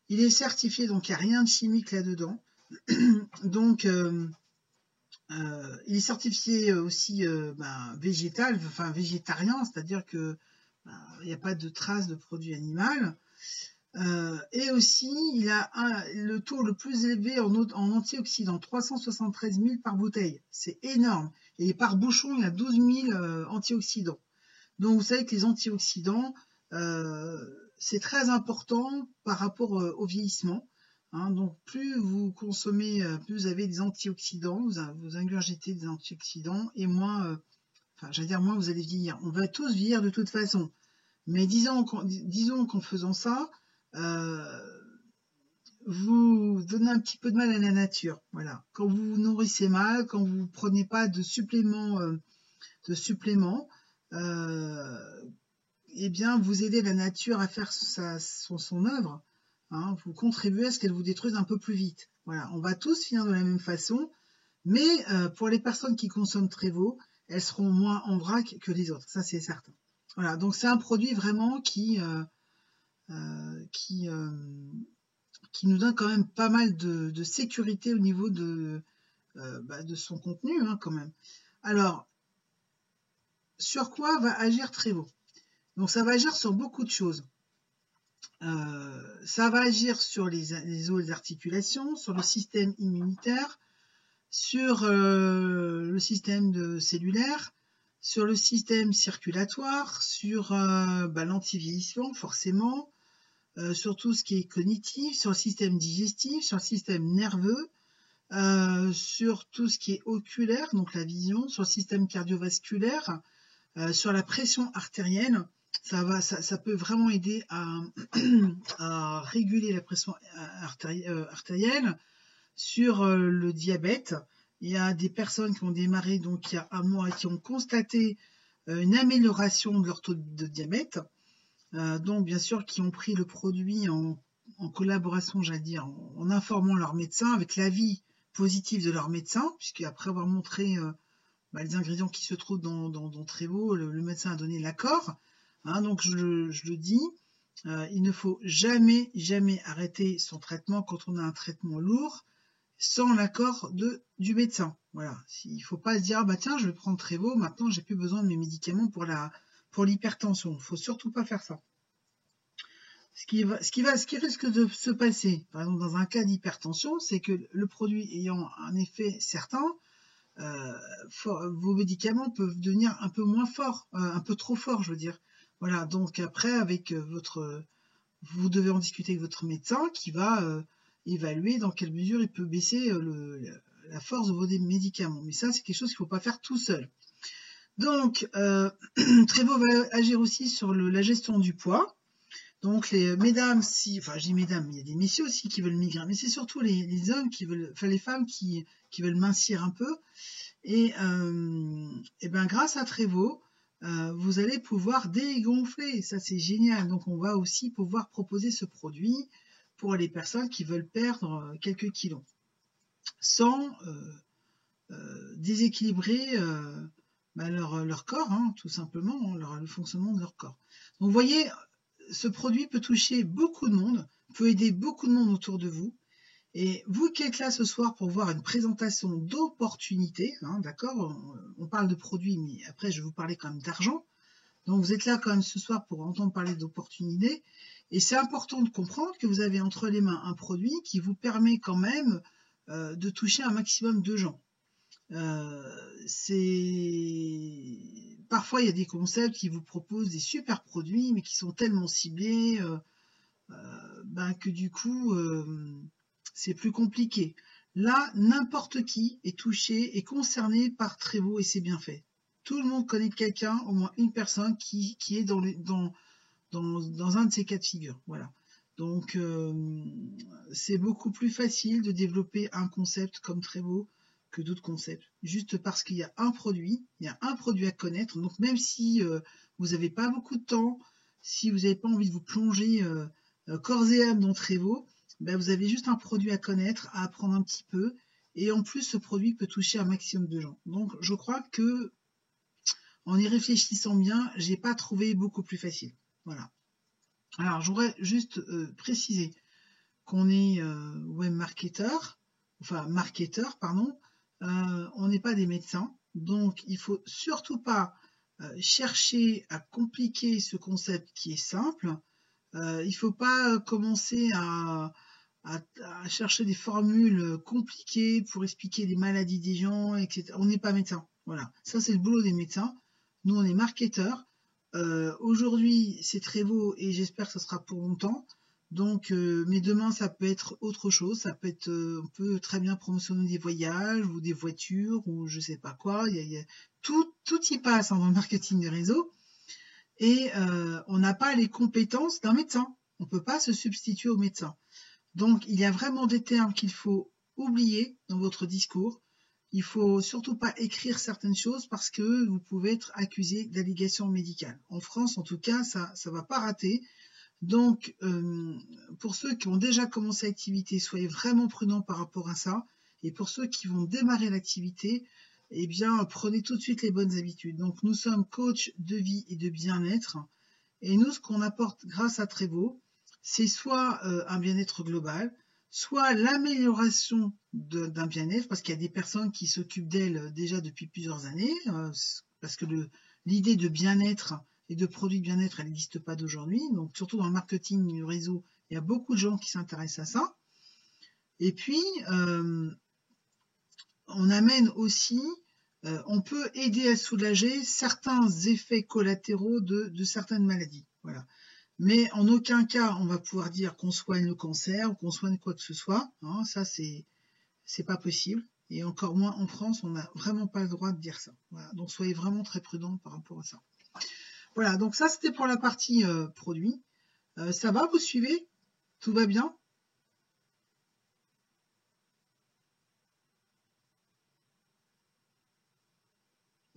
Il est certifié, donc il n'y a rien de chimique là-dedans. Donc, il est certifié aussi végétal, enfin végétarien, c'est-à-dire que il n'y a pas de traces de produit animal. Et aussi, il a le taux le plus élevé en antioxydants, 373 000 par bouteille. C'est énorme. Et par bouchon, il y a 12 000 antioxydants. Donc, vous savez que les antioxydants, c'est très important par rapport au vieillissement. Hein. Donc, plus vous consommez, plus vous avez des antioxydants, vous ingurgitez des antioxydants, et moins, moins vous allez vieillir. On va tous vieillir de toute façon. Mais disons qu'en faisant ça, vous donnez un petit peu de mal à la nature. Voilà. Quand vous vous nourrissez mal, quand vous ne prenez pas de suppléments, eh bien, vous aidez la nature à faire son œuvre. Hein. Vous contribuez à ce qu'elle vous détruise un peu plus vite. Voilà. On va tous finir de la même façon, mais pour les personnes qui consomment Trévo, elles seront moins en vrac que les autres. Ça, c'est certain. Voilà. Donc, c'est un produit vraiment qui nous donne quand même pas mal de sécurité au niveau de son contenu, hein, quand même. Alors, sur quoi va agir Trévo? Donc, ça va agir sur beaucoup de choses. Ça va agir sur les os et les articulations, sur le système immunitaire, sur le système cellulaire, sur le système circulatoire, sur l'antivieillissement, forcément, sur tout ce qui est cognitif, sur le système digestif, sur le système nerveux, sur tout ce qui est oculaire, donc la vision, sur le système cardiovasculaire, sur la pression artérielle. Ça peut vraiment aider à réguler la pression artérielle. Sur le diabète, il y a des personnes qui ont démarré donc il y a un mois et qui ont constaté une amélioration de leur taux de diabète. Donc bien sûr qui ont pris le produit en collaboration, j'allais dire, en informant leur médecin avec l'avis positif de leur médecin, puisque après avoir montré les ingrédients qui se trouvent dans Trévo, le médecin a donné l'accord. Hein, donc je le dis, il ne faut jamais arrêter son traitement quand on a un traitement lourd sans l'accord du médecin. Voilà, il ne faut pas se dire tiens, je vais prendre Trévo, maintenant j'ai plus besoin de mes médicaments pour l'hypertension. Il ne faut surtout pas faire ça. Ce qui risque de se passer, par exemple dans un cas d'hypertension, c'est que le produit ayant un effet certain, vos médicaments peuvent devenir un peu moins forts, un peu trop forts, je veux dire. Voilà, donc après, vous devez en discuter avec votre médecin qui va évaluer dans quelle mesure il peut baisser la force de vos médicaments. Mais ça, c'est quelque chose qu'il ne faut pas faire tout seul. Donc, Trévo va agir aussi sur la gestion du poids. Donc, les mesdames, je dis mesdames, il y a des messieurs aussi qui veulent maigrir, mais c'est surtout les hommes les femmes qui veulent mincir un peu. Et grâce à Trévo, vous allez pouvoir dégonfler. Ça, c'est génial. Donc, on va aussi pouvoir proposer ce produit pour les personnes qui veulent perdre quelques kilos sans déséquilibrer leur corps, hein, tout simplement, le fonctionnement de leur corps. Donc, vous voyez, ce produit peut toucher beaucoup de monde, peut aider beaucoup de monde autour de vous. Et vous qui êtes là ce soir pour voir une présentation d'opportunités, hein, d'accord, on parle de produits, mais après je vais vous parler quand même d'argent. Donc vous êtes là quand même ce soir pour entendre parler d'opportunités. Et c'est important de comprendre que vous avez entre les mains un produit qui vous permet quand même de toucher un maximum de gens. Parfois il y a des concepts qui vous proposent des super produits, mais qui sont tellement ciblés que du coup c'est plus compliqué. Là, n'importe qui est touché et concerné par Trevo et ses bienfaits. Tout le monde connaît quelqu'un, au moins une personne, qui est dans un de ces cas de figure. Voilà. Donc, c'est beaucoup plus facile de développer un concept comme Trevo que d'autres concepts. Juste parce qu'il y a un produit à connaître. Donc, même si vous n'avez pas beaucoup de temps, si vous n'avez pas envie de vous plonger corps et âme dans Trevo, ben vous avez juste un produit à connaître, à apprendre un petit peu. Et en plus, ce produit peut toucher un maximum de gens. Donc, je crois que en y réfléchissant bien, j'ai pas trouvé beaucoup plus facile. Voilà. Alors, j'aurais juste précisé qu'on est web marketeur, pardon. On n'est pas des médecins, donc il faut surtout pas chercher à compliquer ce concept qui est simple. Il faut pas commencer à chercher des formules compliquées pour expliquer les maladies des gens, etc. On n'est pas médecin. Voilà, ça c'est le boulot des médecins. Nous, on est marketeurs. Aujourd'hui, c'est Trevo et j'espère que ce sera pour longtemps. Donc, mais demain, ça peut être autre chose. Ça peut être, on peut très bien promotionner des voyages ou des voitures ou je sais pas quoi. Tout y passe dans le marketing de réseau. Et on n'a pas les compétences d'un médecin. On peut pas se substituer au médecin. Donc, il y a vraiment des termes qu'il faut oublier dans votre discours. Il faut surtout pas écrire certaines choses parce que vous pouvez être accusé d'allégation médicale. En France, en tout cas, ça va pas rater. Donc, pour ceux qui ont déjà commencé l'activité, soyez vraiment prudents par rapport à ça. Et pour ceux qui vont démarrer l'activité, eh bien, prenez tout de suite les bonnes habitudes. Donc, nous sommes coach de vie et de bien-être. Et nous, ce qu'on apporte grâce à Trevo, c'est soit un bien-être global, soit l'amélioration d'un bien-être, parce qu'il y a des personnes qui s'occupent d'elles déjà depuis plusieurs années, parce que l'idée de bien-être et de produits de bien-être, elle n'existe pas d'aujourd'hui. Donc, surtout dans le marketing du réseau, il y a beaucoup de gens qui s'intéressent à ça. Et puis, on amène aussi, on peut aider à soulager certains effets collatéraux de certaines maladies. Voilà. Mais en aucun cas, on va pouvoir dire qu'on soigne le cancer ou qu'on soigne quoi que ce soit. Hein, ça, c'est pas possible. Et encore moins en France, on n'a vraiment pas le droit de dire ça. Voilà. Donc, soyez vraiment très prudents par rapport à ça. Voilà, donc ça, c'était pour la partie produit. Ça va, vous suivez? Tout va bien?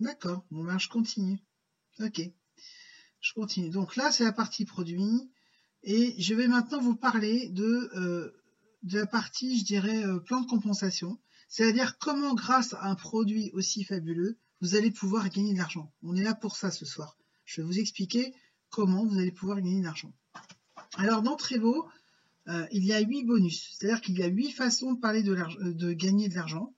D'accord, bon ben je continue. Ok, je continue. Donc là, c'est la partie produit. Et je vais maintenant vous parler de la partie, je dirais, plan de compensation. C'est-à-dire comment, grâce à un produit aussi fabuleux, vous allez pouvoir gagner de l'argent. On est là pour ça ce soir. Je vais vous expliquer comment vous allez pouvoir gagner de l'argent. Alors, dans Trevo, il y a 8 bonus. C'est-à-dire qu'il y a 8 façons de parler de gagner de l'argent.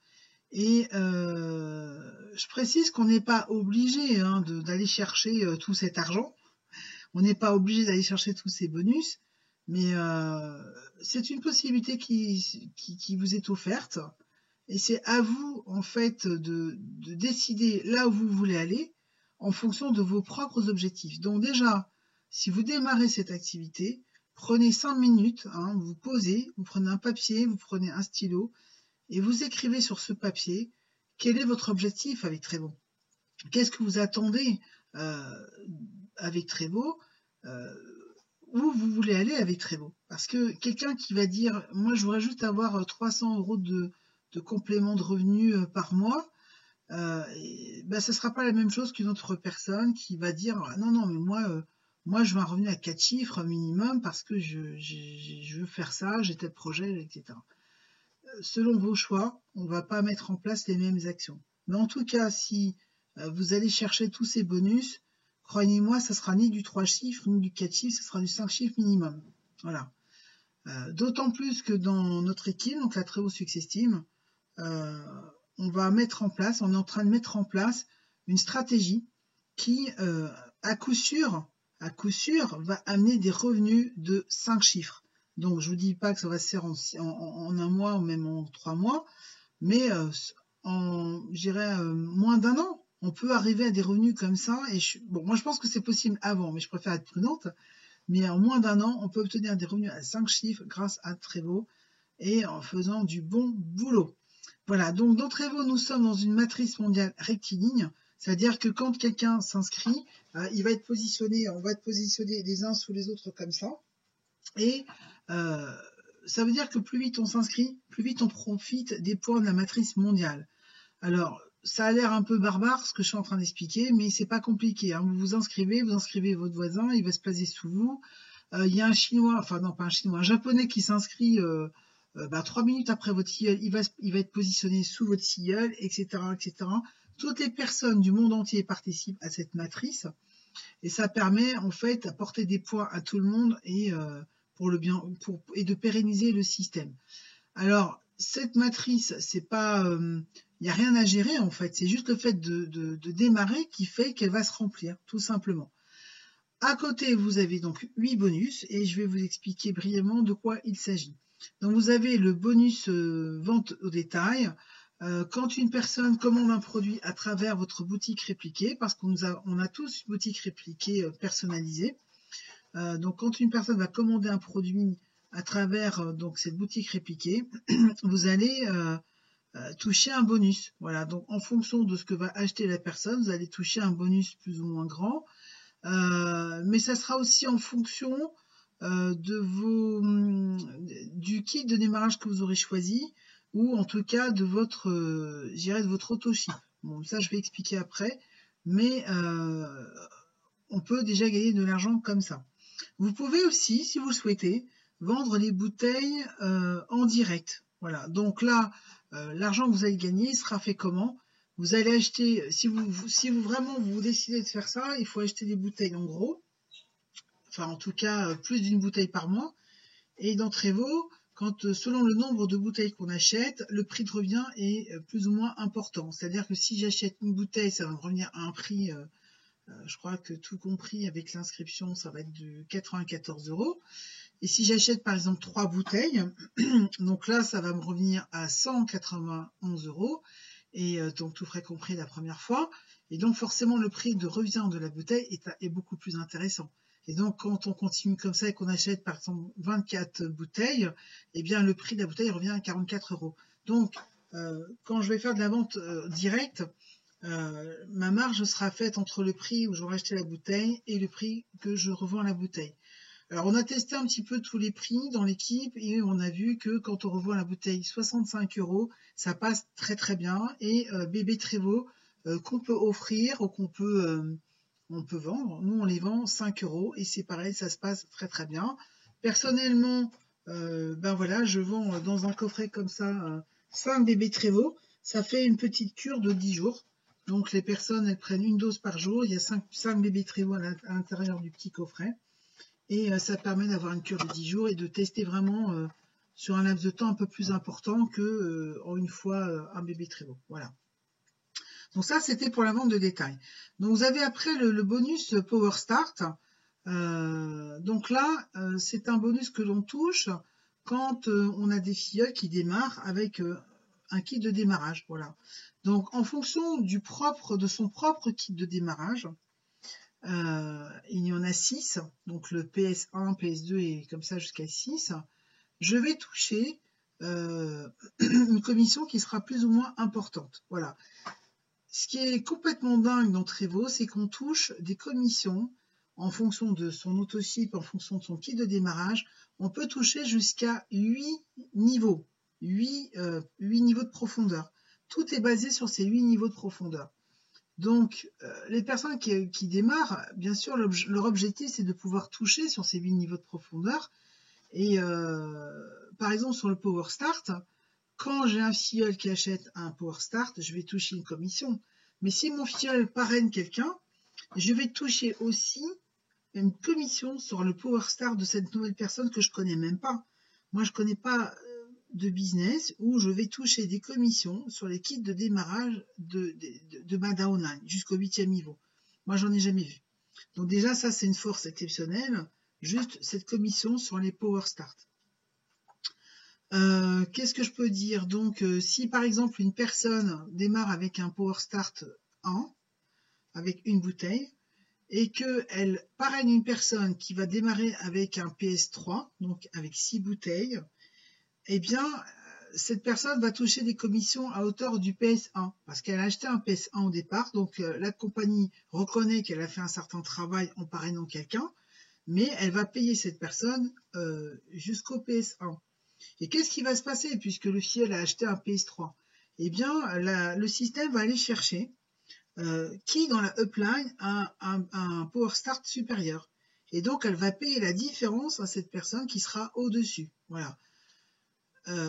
Et je précise qu'on n'est pas obligé d'aller chercher tout cet argent. On n'est pas obligé d'aller chercher tous ces bonus, mais c'est une possibilité qui vous est offerte. Et c'est à vous, en fait, de décider là où vous voulez aller en fonction de vos propres objectifs. Donc déjà, si vous démarrez cette activité, prenez 5 minutes, vous posez, vous prenez un papier, vous prenez un stylo, et vous écrivez sur ce papier quel est votre objectif avec Trevo. Qu'est-ce que vous attendez avec Trevo, où vous voulez aller avec Trevo. Parce que quelqu'un qui va dire, moi je voudrais juste avoir 300 € de complément de revenus par mois, ça ne sera pas la même chose qu'une autre personne qui va dire, non, mais moi je veux un revenu à 4 chiffres minimum parce que je veux faire ça, j'ai tel projet, etc. Selon vos choix, on ne va pas mettre en place les mêmes actions. Mais en tout cas, si vous allez chercher tous ces bonus, croyez-moi, ça sera ni du 3 chiffres, ni du 4 chiffres, ça sera du 5 chiffres minimum. Voilà. D'autant plus que dans notre équipe, donc la Trevo Success Team, on est en train de mettre en place une stratégie qui à coup sûr, va amener des revenus de 5 chiffres. Donc, je vous dis pas que ça va se faire en un mois ou même en 3 mois, mais en, je dirais, moins d'un an, on peut arriver à des revenus comme ça. Et bon, moi, je pense que c'est possible avant, mais je préfère être prudente. Mais en moins d'un an, on peut obtenir des revenus à 5 chiffres grâce à Trevo et en faisant du bon boulot. Voilà, donc dans Trevo, nous sommes dans une matrice mondiale rectiligne, c'est-à-dire que quand quelqu'un s'inscrit, il va être positionné, on va être positionné les uns sous les autres comme ça, et ça veut dire que plus vite on s'inscrit, plus vite on profite des points de la matrice mondiale. Alors, ça a l'air un peu barbare ce que je suis en train d'expliquer, mais c'est pas compliqué, hein. Vous inscrivez votre voisin, il va se placer sous vous. Il y a un Chinois, enfin non pas un Chinois, un Japonais qui s'inscrit 3 minutes après votre silleul, il va être positionné sous votre silleul, etc., etc. Toutes les personnes du monde entier participent à cette matrice et ça permet en fait d'apporter des points à tout le monde et pour le bien, et de pérenniser le système. Alors cette matrice, c'est pas, il n'y a rien à gérer en fait, c'est juste le fait de démarrer qui fait qu'elle va se remplir, tout simplement. À côté, vous avez donc 8 bonus et je vais vous expliquer brièvement de quoi il s'agit. Donc vous avez le bonus vente au détail. Quand une personne commande un produit à travers votre boutique répliquée, parce qu'on a tous une boutique répliquée personnalisée. Donc quand une personne va commander un produit à travers donc cette boutique répliquée, vous allez toucher un bonus. Voilà, donc en fonction de ce que va acheter la personne, vous allez toucher un bonus plus ou moins grand. Mais ça sera aussi en fonction du kit de démarrage que vous aurez choisi, ou en tout cas de votre, de votre autoship. Bon, ça je vais expliquer après, mais on peut déjà gagner de l'argent comme ça. Vous pouvez aussi, si vous le souhaitez, vendre les bouteilles en direct. Voilà, donc là, l'argent que vous allez gagner sera fait comment? Vous allez acheter, si vous vraiment vous décidez de faire ça, il faut acheter des bouteilles en gros, enfin en tout cas plus d'une bouteille par mois. Et dans Trevo, quand selon le nombre de bouteilles qu'on achète, le prix de revient est plus ou moins important. C'est-à-dire que si j'achète une bouteille, ça va me revenir à un prix, je crois que tout compris avec l'inscription, ça va être de 94 €. Et si j'achète par exemple 3 bouteilles, donc là ça va me revenir à 191 €. Et donc tout frais compris la première fois. Et donc forcément le prix de revient de la bouteille est beaucoup plus intéressant. Et donc quand on continue comme ça et qu'on achète par exemple 24 bouteilles, eh bien le prix de la bouteille revient à 44 €. Donc quand je vais faire de la vente directe, ma marge sera faite entre le prix où j'aurai acheté la bouteille et le prix que je revends la bouteille. Alors on a testé un petit peu tous les prix dans l'équipe et on a vu que quand on revend la bouteille 65 €, ça passe très très bien. Et bébé Trevo qu'on peut offrir ou qu'on peut vendre, nous on les vend 5 € et c'est pareil, ça se passe très très bien. Personnellement, ben voilà, je vends dans un coffret comme ça 5 bébés Trevo, ça fait une petite cure de 10 jours. Donc les personnes elles prennent une dose par jour, il y a 5 bébés Trevo à l'intérieur du petit coffret. Et ça permet d'avoir une cure de 10 jours et de tester vraiment sur un laps de temps un peu plus important que en une fois un bébé Trevo. Voilà. Donc ça, c'était pour la vente de détail. Donc vous avez après le bonus Power Start. Donc là, c'est un bonus que l'on touche quand on a des filleuls qui démarrent avec un kit de démarrage. Voilà. Donc en fonction de son propre kit de démarrage, il y en a 6, donc le PS1, PS2 et comme ça jusqu'à 6, je vais toucher une commission qui sera plus ou moins importante. Voilà. Ce qui est complètement dingue dans Trevo, c'est qu'on touche des commissions en fonction de son autoship, en fonction de son kit de démarrage. On peut toucher jusqu'à 8 niveaux, 8 niveaux de profondeur. Tout est basé sur ces 8 niveaux de profondeur. Donc, les personnes qui démarrent, bien sûr, leur objectif, c'est de pouvoir toucher sur ces 8 niveaux de profondeur. Et par exemple, sur le Power Start, quand j'ai un filleul qui achète un Power Start, je vais toucher une commission. Mais si mon filleul parraine quelqu'un, je vais toucher aussi une commission sur le Power Start de cette nouvelle personne que je connais même pas. Moi, je connais pas de business où je vais toucher des commissions sur les kits de démarrage de ma downline jusqu'au 8e niveau. Moi, j'en ai jamais vu. Donc déjà, ça, c'est une force exceptionnelle. Juste cette commission sur les Power Start. Qu'est-ce que je peux dire? Donc, si par exemple une personne démarre avec un Power Start 1, avec une bouteille, et qu'elle parraine une personne qui va démarrer avec un PS3, donc avec 6 bouteilles, eh bien, cette personne va toucher des commissions à hauteur du PS1, parce qu'elle a acheté un PS1 au départ, donc la compagnie reconnaît qu'elle a fait un certain travail en parrainant quelqu'un, mais elle va payer cette personne jusqu'au PS1. Et qu'est-ce qui va se passer puisque le fiel a acheté un PS3? Eh bien, le système va aller chercher qui dans la upline a un Power Start supérieur. Et donc, elle va payer la différence à cette personne qui sera au-dessus. Voilà.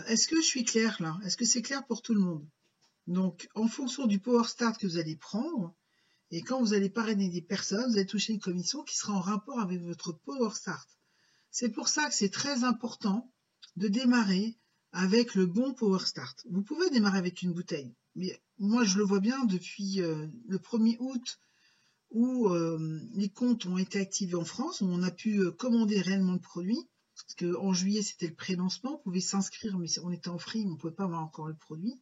Est-ce que je suis claire là? Est-ce que c'est clair pour tout le monde? Donc, en fonction du Power Start que vous allez prendre, et quand vous allez parrainer des personnes, vous allez toucher une commission qui sera en rapport avec votre Power Start. C'est pour ça que c'est très important de démarrer avec le bon Power Start. Vous pouvez démarrer avec une bouteille, mais moi je le vois bien depuis le 1er août où les comptes ont été activés en France, où on a pu commander réellement le produit, parce qu'en juillet c'était le pré-lancement, on pouvait s'inscrire mais on était en free, mais on ne pouvait pas avoir encore le produit.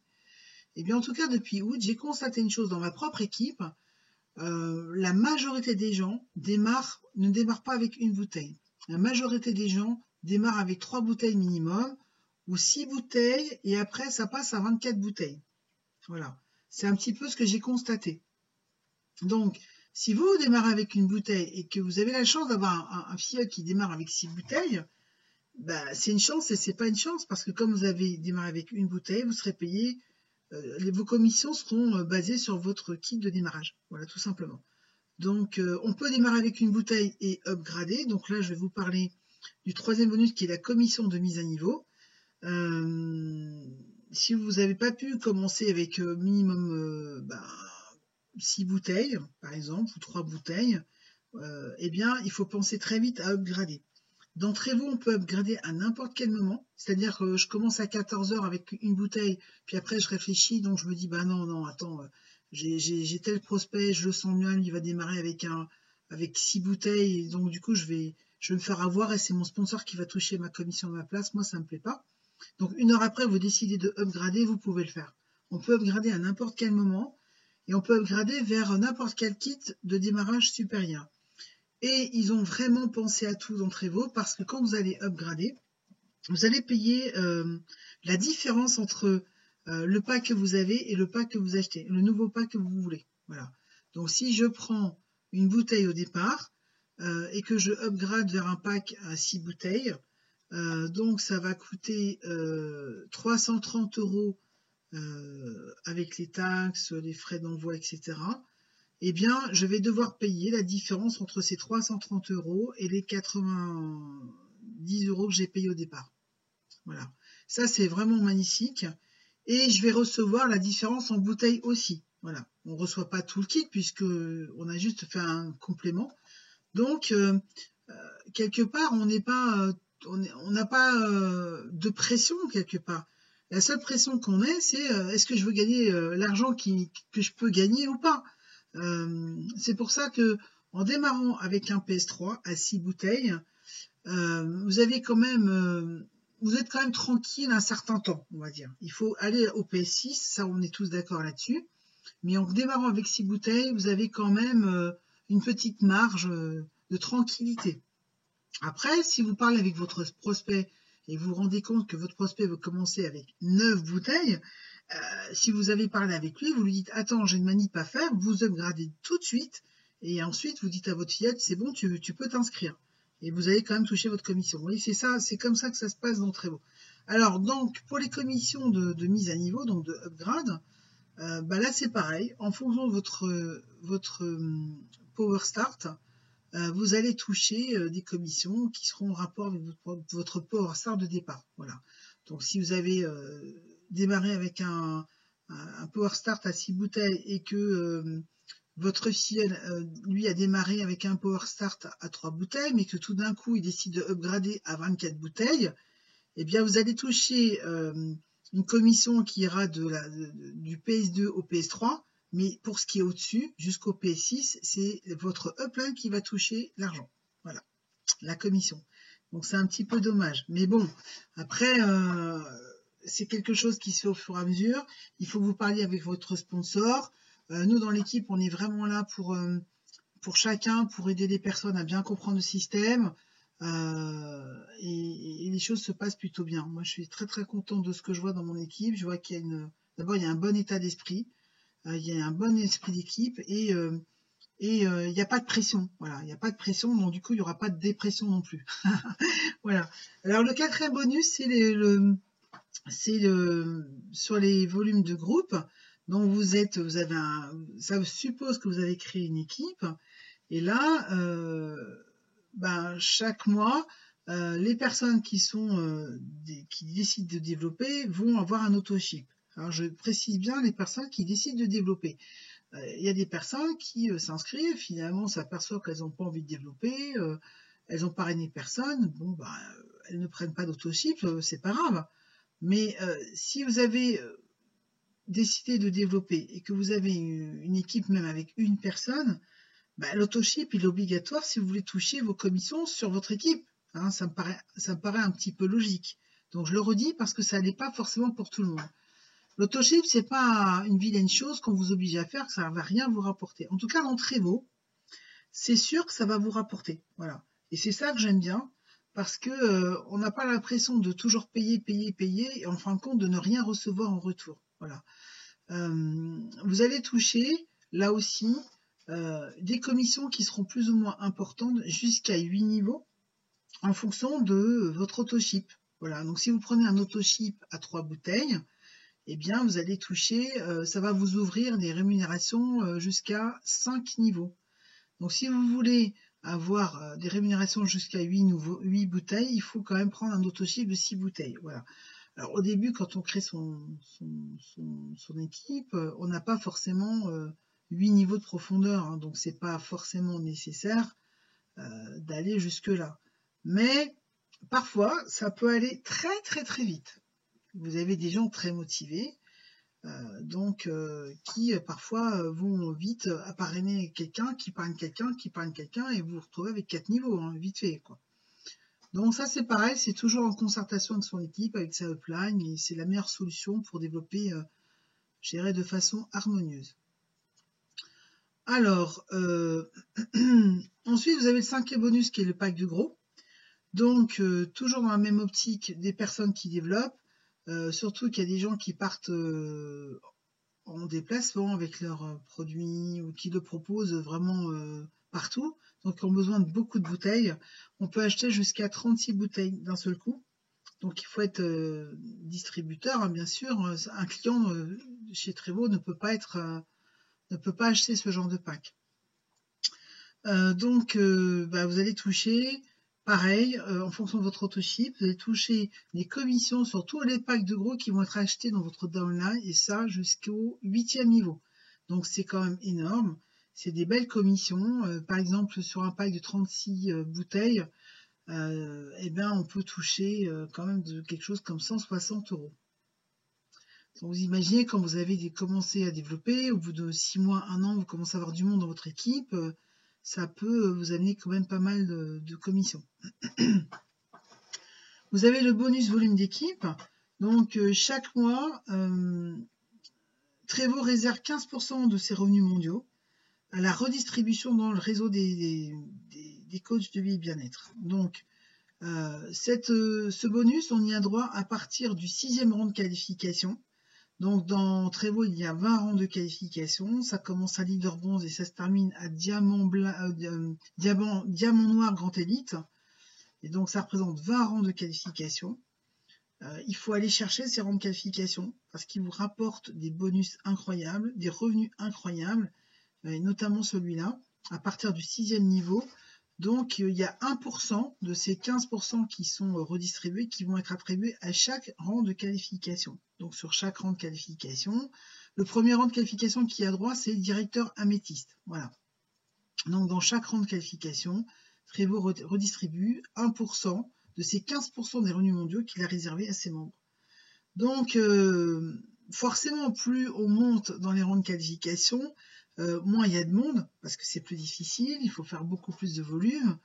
Et bien en tout cas depuis août, j'ai constaté une chose dans ma propre équipe, la majorité des gens ne démarrent pas avec une bouteille. La majorité des gens démarrent avec 3 bouteilles minimum ou 6 bouteilles et après ça passe à 24 bouteilles. Voilà, c'est un petit peu ce que j'ai constaté. Donc, si vous démarrez avec une bouteille et que vous avez la chance d'avoir un filleul qui démarre avec 6 bouteilles, bah, c'est une chance et c'est pas une chance parce que comme vous avez démarré avec une bouteille, vous serez payé, vos commissions seront basées sur votre kit de démarrage. Voilà, tout simplement. Donc, on peut démarrer avec une bouteille et upgrader. Donc là, je vais vous parler du 3e bonus qui est la commission de mise à niveau. Si vous n'avez pas pu commencer avec minimum 6 bouteilles, par exemple, ou 3 bouteilles, eh bien, il faut penser très vite à upgrader. D'entrée vous, on peut upgrader à n'importe quel moment. C'est-à-dire que je commence à 14h avec une bouteille, puis après je réfléchis, donc je me dis, bah non, attends, j'ai tel prospect, je le sens bien, lui il va démarrer avec 6 bouteilles, donc du coup je vais me faire avoir et c'est mon sponsor qui va toucher ma commission à ma place, moi ça me plaît pas. Donc 1 heure après, vous décidez de upgrader, vous pouvez le faire. On peut upgrader à n'importe quel moment, et on peut upgrader vers n'importe quel kit de démarrage supérieur. Et ils ont vraiment pensé à tout d'entre vous parce que quand vous allez upgrader, vous allez payer la différence entre le pack que vous avez et le pack que vous achetez, le nouveau pack que vous voulez. Voilà. Donc si je prends une bouteille au départ et que je upgrade vers un pack à 6 bouteilles, donc ça va coûter 330 € avec les taxes, les frais d'envoi, etc. Eh bien, je vais devoir payer la différence entre ces 330 € et les 90 € que j'ai payé au départ. Voilà. Ça, c'est vraiment magnifique. Et je vais recevoir la différence en bouteille aussi. Voilà. On ne reçoit pas tout le kit puisqu'on a juste fait un complément. Donc, quelque part, on n'a pas de pression quelque part. La seule pression qu'on ait, c'est est-ce que je veux gagner l'argent que je peux gagner ou pas. C'est pour ça que en démarrant avec un PS3 à 6 bouteilles, vous êtes quand même tranquille un certain temps, on va dire. Il faut aller au PS6, ça on est tous d'accord là-dessus. Mais en démarrant avec 6 bouteilles, vous avez quand même une petite marge de tranquillité. Après, si vous parlez avec votre prospect et vous vous rendez compte que votre prospect veut commencer avec 9 bouteilles, si vous avez parlé avec lui, vous lui dites « Attends, j'ai une manip à faire », vous upgradez tout de suite et ensuite vous dites à votre fillette « C'est bon, tu peux t'inscrire ». Et vous allez quand même toucher votre commission. Vous voyez, c'est ça, c'est comme ça que ça se passe dans Trevo. Alors, donc, pour les commissions de mise à niveau, donc de upgrade, là c'est pareil. En fonction de votre Power Start, vous allez toucher des commissions qui seront en rapport avec votre Power Start de départ. Voilà. Donc, si vous avez démarré avec un Power Start à 6 bouteilles et que votre filleul, lui, a démarré avec un Power Start à 3 bouteilles, mais que tout d'un coup, il décide de upgrader à 24 bouteilles, eh bien, vous allez toucher une commission qui ira du PS2 au PS3, Mais pour ce qui est au-dessus, jusqu'au PS6, c'est votre upline qui va toucher l'argent. Voilà, la commission. Donc c'est un petit peu dommage. Mais bon, après, c'est quelque chose qui se fait au fur et à mesure. Il faut que vous parliez avec votre sponsor. Nous, dans l'équipe, on est vraiment là pour chacun, pour aider les personnes à bien comprendre le système. Et les choses se passent plutôt bien. Moi, je suis très très contente de ce que je vois dans mon équipe. Je vois qu'il y a d'abord, il y a un bon état d'esprit. Il y a un bon esprit d'équipe et il n'y a pas de pression. Voilà, il n'y a pas de pression, donc du coup, il n'y aura pas de dépression non plus. Voilà. Alors, le quatrième bonus, c'est sur les volumes de groupe. Donc, ça suppose que vous avez créé une équipe. Et là, chaque mois, les personnes qui décident de développer vont avoir un auto-ship. Alors, je précise bien les personnes qui décident de développer. Il y a des personnes qui s'inscrivent, finalement s'aperçoivent qu'elles n'ont pas envie de développer, elles ont parrainé personne, bon elles ne prennent pas d'autoship, c'est pas grave. Mais si vous avez décidé de développer et que vous avez une équipe même avec une personne, l'autoship il est obligatoire si vous voulez toucher vos commissions sur votre équipe. Hein, ça me paraît un petit peu logique. Donc je le redis parce que ça n'est pas forcément pour tout le monde. L'autoship, c'est pas une vilaine chose qu'on vous oblige à faire, que ça va rien vous rapporter. En tout cas, dans Trevo, c'est sûr que ça va vous rapporter. Voilà. Et c'est ça que j'aime bien, parce que on n'a pas l'impression de toujours payer, et en fin de compte de ne rien recevoir en retour. Voilà. Vous allez toucher, là aussi, des commissions qui seront plus ou moins importantes jusqu'à 8 niveaux en fonction de votre autoship. Voilà. Donc si vous prenez un autoship à 3 bouteilles, eh bien, vous allez toucher, ça va vous ouvrir des rémunérations jusqu'à 5 niveaux. Donc, si vous voulez avoir des rémunérations jusqu'à 8 bouteilles, il faut quand même prendre un autoship de 6 bouteilles. Voilà. Alors, au début, quand on crée son équipe, on n'a pas forcément 8 niveaux de profondeur, hein, donc c'est pas forcément nécessaire d'aller jusque-là. Mais parfois, ça peut aller très très très vite. Vous avez des gens très motivés, qui parfois vont vite parrainer quelqu'un, qui parraine quelqu'un, et vous vous retrouvez avec 4 niveaux, hein, vite fait, quoi. Donc ça c'est pareil, c'est toujours en concertation avec son équipe, avec sa upline, et c'est la meilleure solution pour développer, je dirais, de façon harmonieuse. Alors, ensuite vous avez le 5e bonus qui est le pack de gros. Donc, toujours dans la même optique des personnes qui développent, surtout qu'il y a des gens qui partent en déplacement avec leurs produits ou qui le proposent vraiment partout, donc qui ont besoin de beaucoup de bouteilles. On peut acheter jusqu'à 36 bouteilles d'un seul coup. Donc, il faut être distributeur, hein, bien sûr. Un client chez Trevo ne peut pas acheter ce genre de pack. Vous allez toucher, pareil, en fonction de votre autoship, vous allez toucher des commissions sur tous les packs de gros qui vont être achetés dans votre downline, et ça jusqu'au 8e niveau. Donc c'est quand même énorme, c'est des belles commissions. Par exemple, sur un pack de 36 bouteilles, on peut toucher quand même de quelque chose comme 160 €. Donc vous imaginez quand vous avez commencé à développer, au bout de 6 mois, 1 an, vous commencez à avoir du monde dans votre équipe, ça peut vous amener quand même pas mal de commissions. Vous avez le bonus volume d'équipe. Donc, chaque mois, Trevo réserve 15% de ses revenus mondiaux à la redistribution dans le réseau des coachs de vie et bien-être. Donc, ce bonus, on y a droit à partir du 6e rang de qualification. Donc dans Trevo, il y a 20 rangs de qualification. Ça commence à leader bronze et ça se termine à diamant noir grand élite. Et donc ça représente 20 rangs de qualification. Il faut aller chercher ces rangs de qualification parce qu'ils vous rapportent des bonus incroyables, des revenus incroyables, et notamment celui-là, à partir du 6e niveau. Donc, il y a 1% de ces 15% qui sont redistribués qui vont être attribués à chaque rang de qualification. Donc, sur chaque rang de qualification, le premier rang de qualification qui a droit, c'est directeur améthyste. Voilà. Donc, dans chaque rang de qualification, Trevo redistribue 1% de ces 15% des revenus mondiaux qu'il a réservés à ses membres. Donc, forcément, plus on monte dans les rangs de qualification, moins il y a de monde, parce que c'est plus difficile, il faut faire beaucoup plus de volume,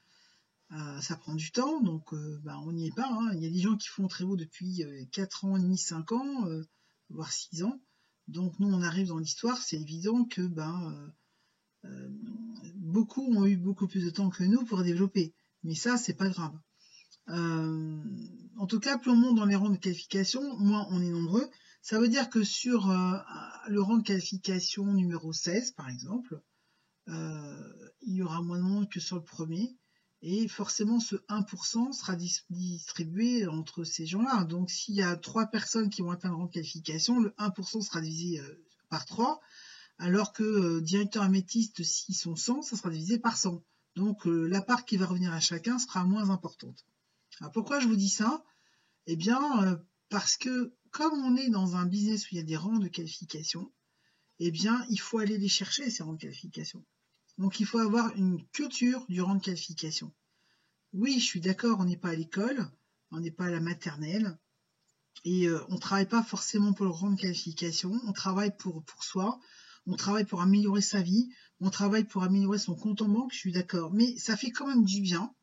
ça prend du temps, donc on n'y est pas. Hein. Il y a des gens qui font Trévo depuis 4 ans et demi, 5 ans, voire 6 ans. Donc nous, on arrive dans l'histoire, c'est évident que beaucoup ont eu beaucoup plus de temps que nous pour développer. Mais ça, c'est pas grave. En tout cas, plus on monte dans les rangs de qualification, moins on est nombreux. Ça veut dire que sur le rang de qualification numéro 16, par exemple, il y aura moins de monde que sur le premier. Et forcément, ce 1% sera distribué entre ces gens-là. Donc, s'il y a 3 personnes qui vont atteindre le rang de qualification, le 1% sera divisé par 3, alors que directeur améthyste, s'ils sont 100, ça sera divisé par 100. Donc, la part qui va revenir à chacun sera moins importante. Alors, pourquoi je vous dis ça? Eh bien, parce que comme on est dans un business où il y a des rangs de qualification, eh bien, il faut aller les chercher, ces rangs de qualification. Donc, il faut avoir une culture du rang de qualification. Oui, je suis d'accord, on n'est pas à l'école, on n'est pas à la maternelle, et on ne travaille pas forcément pour le rang de qualification, on travaille pour soi, on travaille pour améliorer sa vie, on travaille pour améliorer son compte en banque, je suis d'accord, mais ça fait quand même du bien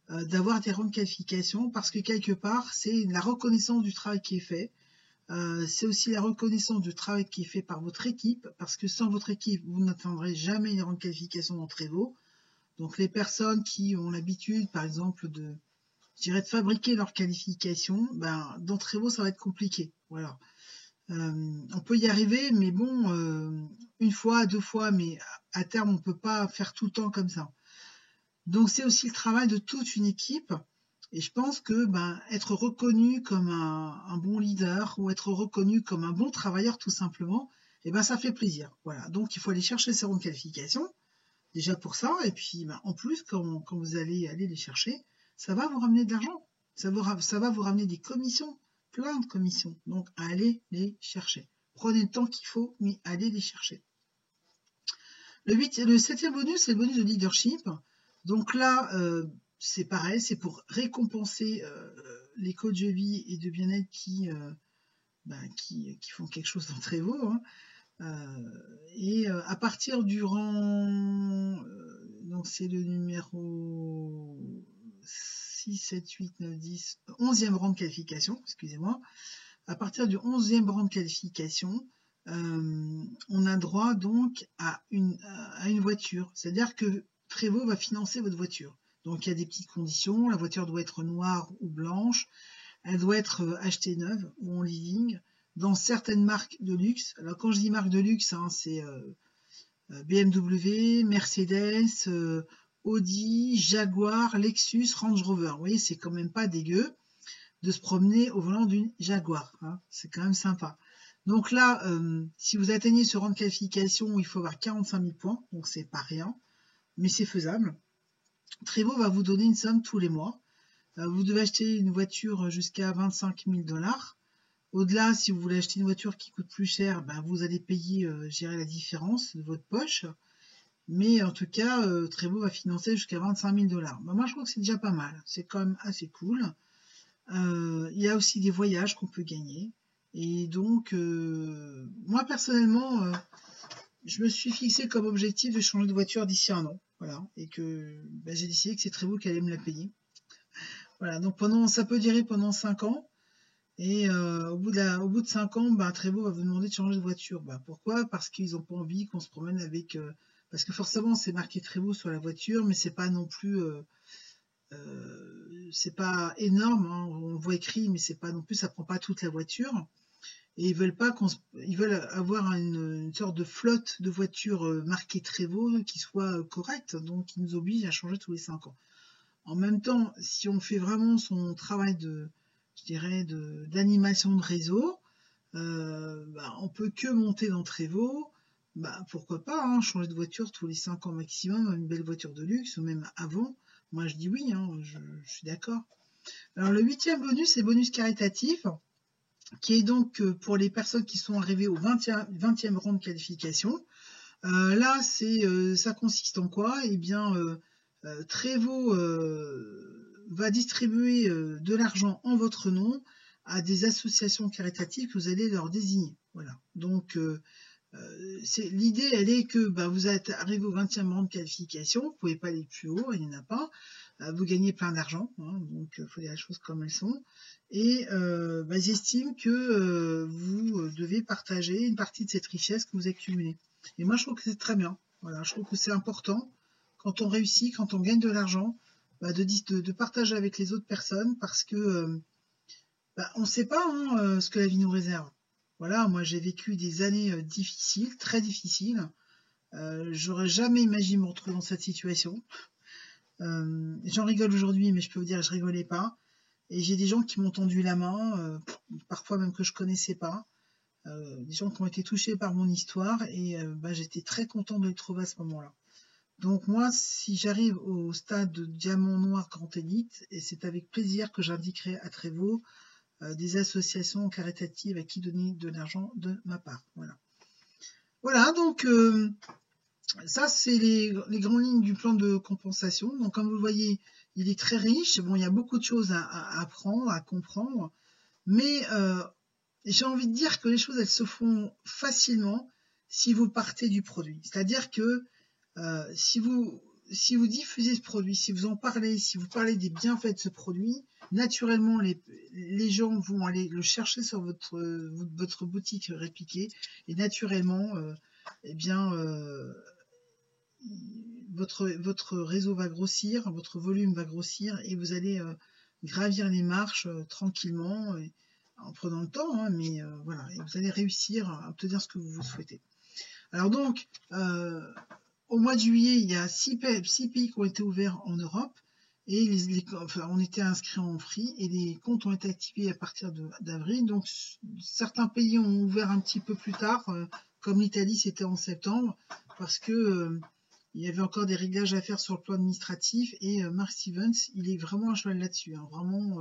d'avoir des rangs de qualification, parce que quelque part, c'est la reconnaissance du travail qui est fait, c'est aussi la reconnaissance du travail qui est fait par votre équipe, parce que sans votre équipe, vous n'atteindrez jamais les rangs de qualification dans Trévo. Donc les personnes qui ont l'habitude, par exemple, de fabriquer leur qualification, dans Trévo, ça va être compliqué. Voilà. On peut y arriver, mais bon, une fois, 2 fois, mais à terme, on ne peut pas faire tout le temps comme ça. Donc c'est aussi le travail de toute une équipe. Et je pense que être reconnu comme un bon leader ou être reconnu comme un bon travailleur tout simplement, ça fait plaisir. Voilà. Donc il faut aller chercher ces rangs de qualification, déjà pour ça, et puis en plus, quand vous allez aller les chercher, ça va vous ramener de l'argent. Ça va vous ramener des commissions, plein de commissions. Donc allez les chercher. Prenez le temps qu'il faut, mais allez les chercher. Le 7e bonus, c'est le bonus de leadership. Donc là, c'est pareil, c'est pour récompenser les coachs de vie et de bien-être qui font quelque chose dans Trévo. Hein. Et à partir du rang, donc c'est le numéro 6, 7, 8, 9, 10, 11e rang de qualification, excusez-moi. À partir du 11e rang de qualification, on a droit donc à une voiture. C'est-à-dire que Trévo va financer votre voiture. Donc il y a des petites conditions. La voiture doit être noire ou blanche. Elle doit être achetée neuve ou en leasing dans certaines marques de luxe. Alors quand je dis marque de luxe, hein, c'est BMW, Mercedes, Audi, Jaguar, Lexus, Range Rover. Vous voyez, c'est quand même pas dégueu de se promener au volant d'une Jaguar. Hein. C'est quand même sympa. Donc là, si vous atteignez ce rang de qualification, il faut avoir 45 000 points, donc c'est pas rien, mais c'est faisable. Trévo va vous donner une somme tous les mois. Vous devez acheter une voiture jusqu'à 25 000 $. Au-delà, si vous voulez acheter une voiture qui coûte plus cher, vous allez payer la différence de votre poche. Mais en tout cas, Trévo va financer jusqu'à 25 000 $. Moi, je trouve que c'est déjà pas mal. C'est quand même assez cool. Il y a aussi des voyages qu'on peut gagner. Et donc, moi personnellement, je me suis fixé comme objectif de changer de voiture d'ici 1 an. Voilà. Et que j'ai décidé que c'est Trévo qui allait me la payer. Voilà. Donc ça peut durer pendant 5 ans. Et au bout de 5 ans, Trévo va vous demander de changer de voiture. Pourquoi? Parce qu'ils n'ont pas envie qu'on se promène avec... parce que forcément, c'est marqué Trévo sur la voiture, mais c'est pas non plus... c'est pas énorme, hein, on voit écrit, mais c'est pas non plus, ça prend pas toute la voiture. Et ils veulent avoir une sorte de flotte de voitures marquées Trévo qui soit correcte, donc ils nous obligent à changer tous les 5 ans. En même temps, si on fait vraiment son travail d'animation de réseau, on peut que monter dans Trévo. Pourquoi pas, hein, changer de voiture tous les 5 ans maximum, une belle voiture de luxe, ou même avant. Moi, je dis oui, hein, je suis d'accord. Alors, le 8e bonus, c'est bonus caritatif, qui est donc pour les personnes qui sont arrivées au 20e rang de qualification. Là, ça consiste en quoi? Eh bien, Trévo va distribuer de l'argent en votre nom à des associations caritatives que vous allez leur désigner. Voilà. Donc, l'idée, elle est que vous êtes arrivé au 20e rang de qualification, vous ne pouvez pas aller plus haut, il n'y en a pas. Vous gagnez plein d'argent, hein, donc il faut dire les choses comme elles sont. Et j'estime que vous devez partager une partie de cette richesse que vous accumulez. Et moi, je trouve que c'est très bien. Voilà, je trouve que c'est important quand on réussit, quand on gagne de l'argent, de partager avec les autres personnes parce que on ne sait pas hein, ce que la vie nous réserve. Voilà, moi j'ai vécu des années difficiles, très difficiles. J'aurais jamais imaginé me retrouver dans cette situation. J'en rigole aujourd'hui, mais je peux vous dire que je rigolais pas. Et j'ai des gens qui m'ont tendu la main, parfois même que je connaissais pas. Des gens qui ont été touchés par mon histoire et j'étais très content de les trouver à ce moment-là. Donc moi, si j'arrive au stade de diamant noir grand élite, et c'est avec plaisir que j'indiquerai à Trévaux des associations caritatives à qui donner de l'argent de ma part. Voilà. Voilà, donc ça c'est les grandes lignes du plan de compensation. Donc comme vous le voyez, il est très riche. Bon, il y a beaucoup de choses à apprendre, à comprendre, mais j'ai envie de dire que les choses elles se font facilement si vous partez du produit. C'est-à-dire que si vous diffusez ce produit, si vous en parlez, si vous parlez des bienfaits de ce produit, naturellement les gens vont aller le chercher sur votre boutique répliquée et naturellement votre réseau va grossir, votre volume va grossir et vous allez gravir les marches tranquillement en prenant le temps, hein, mais voilà, et vous allez réussir à obtenir ce que vous souhaitez. Alors donc, au mois de juillet, il y a 6 pays qui ont été ouverts en Europe et on était inscrits en free et les comptes ont été activés à partir d'avril. Donc certains pays ont ouvert un petit peu plus tard, comme l'Italie, c'était en septembre, parce que il y avait encore des réglages à faire sur le plan administratif et Mark Stevens, il est vraiment un cheval là-dessus. Hein, vraiment,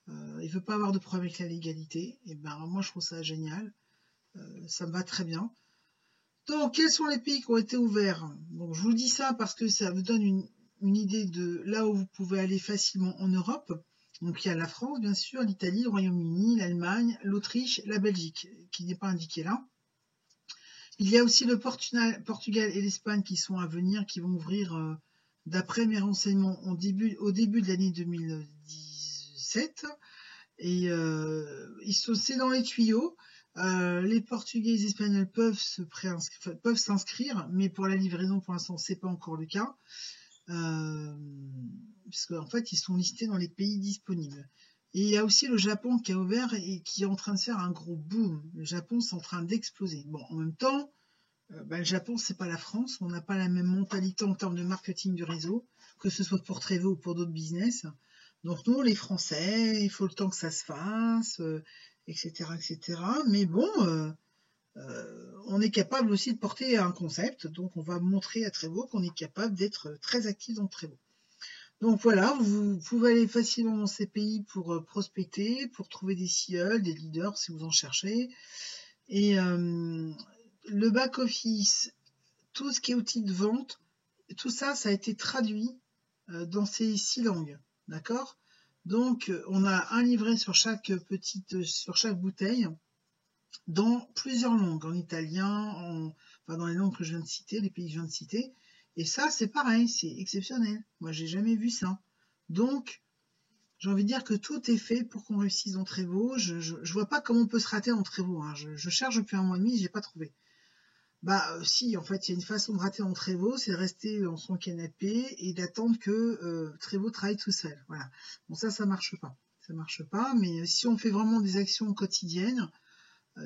il veut pas avoir de problème avec la légalité. Et moi, je trouve ça génial. Ça me va très bien. Donc, quels sont les pays qui ont été ouverts? Bon, je vous dis ça parce que ça vous donne une idée de là où vous pouvez aller facilement en Europe. Donc, il y a la France, bien sûr, l'Italie, le Royaume-Uni, l'Allemagne, l'Autriche, la Belgique, qui n'est pas indiquée là. Il y a aussi le Portugal et l'Espagne qui sont à venir, qui vont ouvrir, d'après mes renseignements, au début de l'année 2017. Et c'est dans les tuyaux. Les Portugais et les Espagnols peuvent s'inscrire, mais pour la livraison, pour l'instant, c'est pas encore le cas, parce qu'en fait, ils sont listés dans les pays disponibles. Et il y a aussi le Japon qui a ouvert et qui est en train de faire un gros boom. Le Japon, c'est en train d'exploser. Bon, en même temps, le Japon, c'est pas la France. On n'a pas la même mentalité en termes de marketing du réseau, que ce soit pour Trévaux ou pour d'autres business. Donc nous, les Français, il faut le temps que ça se fasse, etc., etc. Mais bon, on est capable aussi de porter un concept. Donc on va montrer à Trévaux qu'on est capable d'être très actif dans Trévaux. Donc voilà, vous pouvez aller facilement dans ces pays pour prospecter, pour trouver des CIEL, des leaders si vous en cherchez. Et le back-office, tout ce qui est outils de vente, tout ça, ça a été traduit dans ces 6 langues. D'accord? Donc, on a un livret sur chaque bouteille dans plusieurs langues, en italien, dans les langues que je viens de citer, les pays que je viens de citer. Et ça, c'est pareil, c'est exceptionnel. Moi, j'ai jamais vu ça. Donc, j'ai envie de dire que tout est fait pour qu'on réussisse dans Trévaux. Je vois pas comment on peut se rater dans Trévaux. Hein. Je cherche depuis 1 mois et demi, j'ai pas trouvé. Si, en fait, il y a une façon de rater en Trévaux, c'est de rester dans son canapé et d'attendre que Trévaux travaille tout seul. Voilà. Bon, ça marche pas. Ça marche pas, mais si on fait vraiment des actions quotidiennes,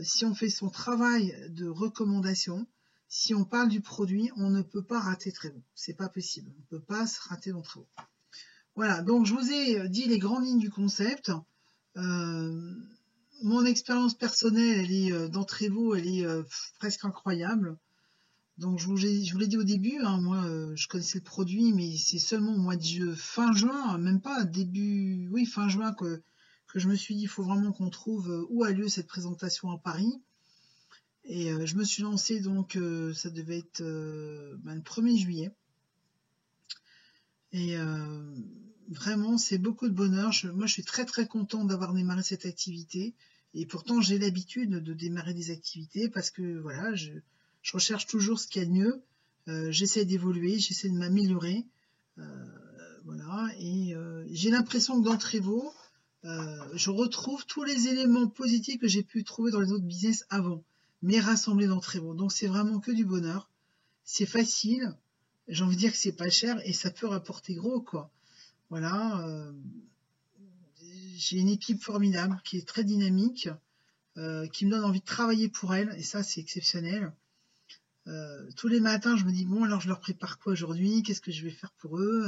si on fait son travail de recommandation, si on parle du produit, on ne peut pas rater Trévaux. C'est pas possible. On ne peut pas se rater dans Trévaux. Voilà, donc je vous ai dit les grandes lignes du concept. Mon expérience personnelle, elle est dans Trévaux, elle est presque incroyable. Donc je vous l'ai dit au début, hein, moi je connaissais le produit, mais c'est seulement au mois de fin juin, même pas fin juin que je me suis dit il faut vraiment qu'on trouve où a lieu cette présentation à Paris. Et je me suis lancée donc ça devait être le 1er juillet. Et vraiment c'est beaucoup de bonheur. Moi je suis très très contente d'avoir démarré cette activité. Et pourtant, j'ai l'habitude de démarrer des activités parce que voilà, je recherche toujours ce qu'il y a de mieux. J'essaie d'évoluer, j'essaie de m'améliorer. Voilà, et j'ai l'impression que dans Trevo, je retrouve tous les éléments positifs que j'ai pu trouver dans les autres business avant, mais rassemblés dans Trevo. Donc c'est vraiment que du bonheur. C'est facile, j'ai envie de dire que c'est pas cher et ça peut rapporter gros, quoi. Voilà, j'ai une équipe formidable qui est très dynamique, qui me donne envie de travailler pour elle, et ça c'est exceptionnel. Tous les matins, je me dis bon, alors je leur prépare quoi aujourd'hui, qu'est-ce que je vais faire pour eux.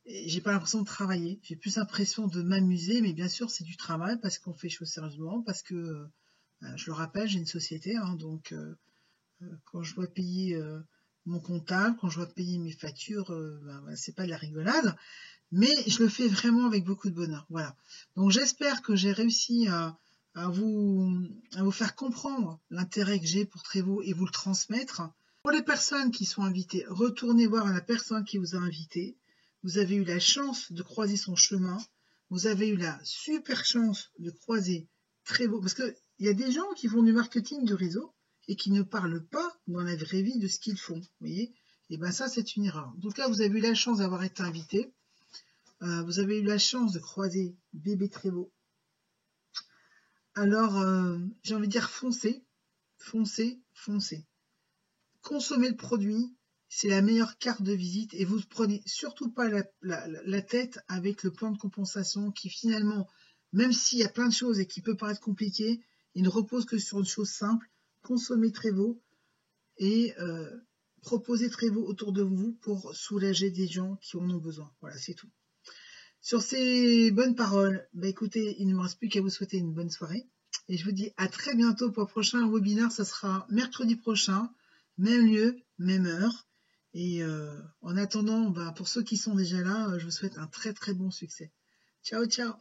Et j'ai pas l'impression de travailler, j'ai plus l'impression de m'amuser, mais bien sûr c'est du travail parce qu'on fait les choses sérieusement, parce que je le rappelle, j'ai une société, hein, donc quand je dois payer mon comptable, quand je dois payer mes factures, c'est pas de la rigolade, mais je le fais vraiment avec beaucoup de bonheur. Voilà. Donc j'espère que j'ai réussi à vous faire comprendre l'intérêt que j'ai pour Trevo et vous le transmettre. Pour les personnes qui sont invitées, retournez voir la personne qui vous a invité. Vous avez eu la chance de croiser son chemin. Vous avez eu la super chance de croiser Trevo. Parce qu'il y a des gens qui font du marketing de réseau et qui ne parlent pas dans la vraie vie de ce qu'ils font. Vous voyez ? Et bien ça, c'est une erreur. En tout cas, vous avez eu la chance d'avoir été invité. Vous avez eu la chance de croiser bébé Trevo. Alors, j'ai envie de dire foncez, foncez, foncez. Consommez le produit, c'est la meilleure carte de visite et vous ne prenez surtout pas la tête avec le plan de compensation qui finalement, même s'il y a plein de choses et qui peut paraître compliqué, il ne repose que sur une chose simple, consommez Trevo et proposez Trevo autour de vous pour soulager des gens qui en ont besoin. Voilà, c'est tout. Sur ces bonnes paroles, écoutez, il ne me reste plus qu'à vous souhaiter une bonne soirée. Et je vous dis à très bientôt pour le prochain webinaire. Ça sera mercredi prochain, même lieu, même heure. Et en attendant, pour ceux qui sont déjà là, je vous souhaite un très très bon succès. Ciao, ciao!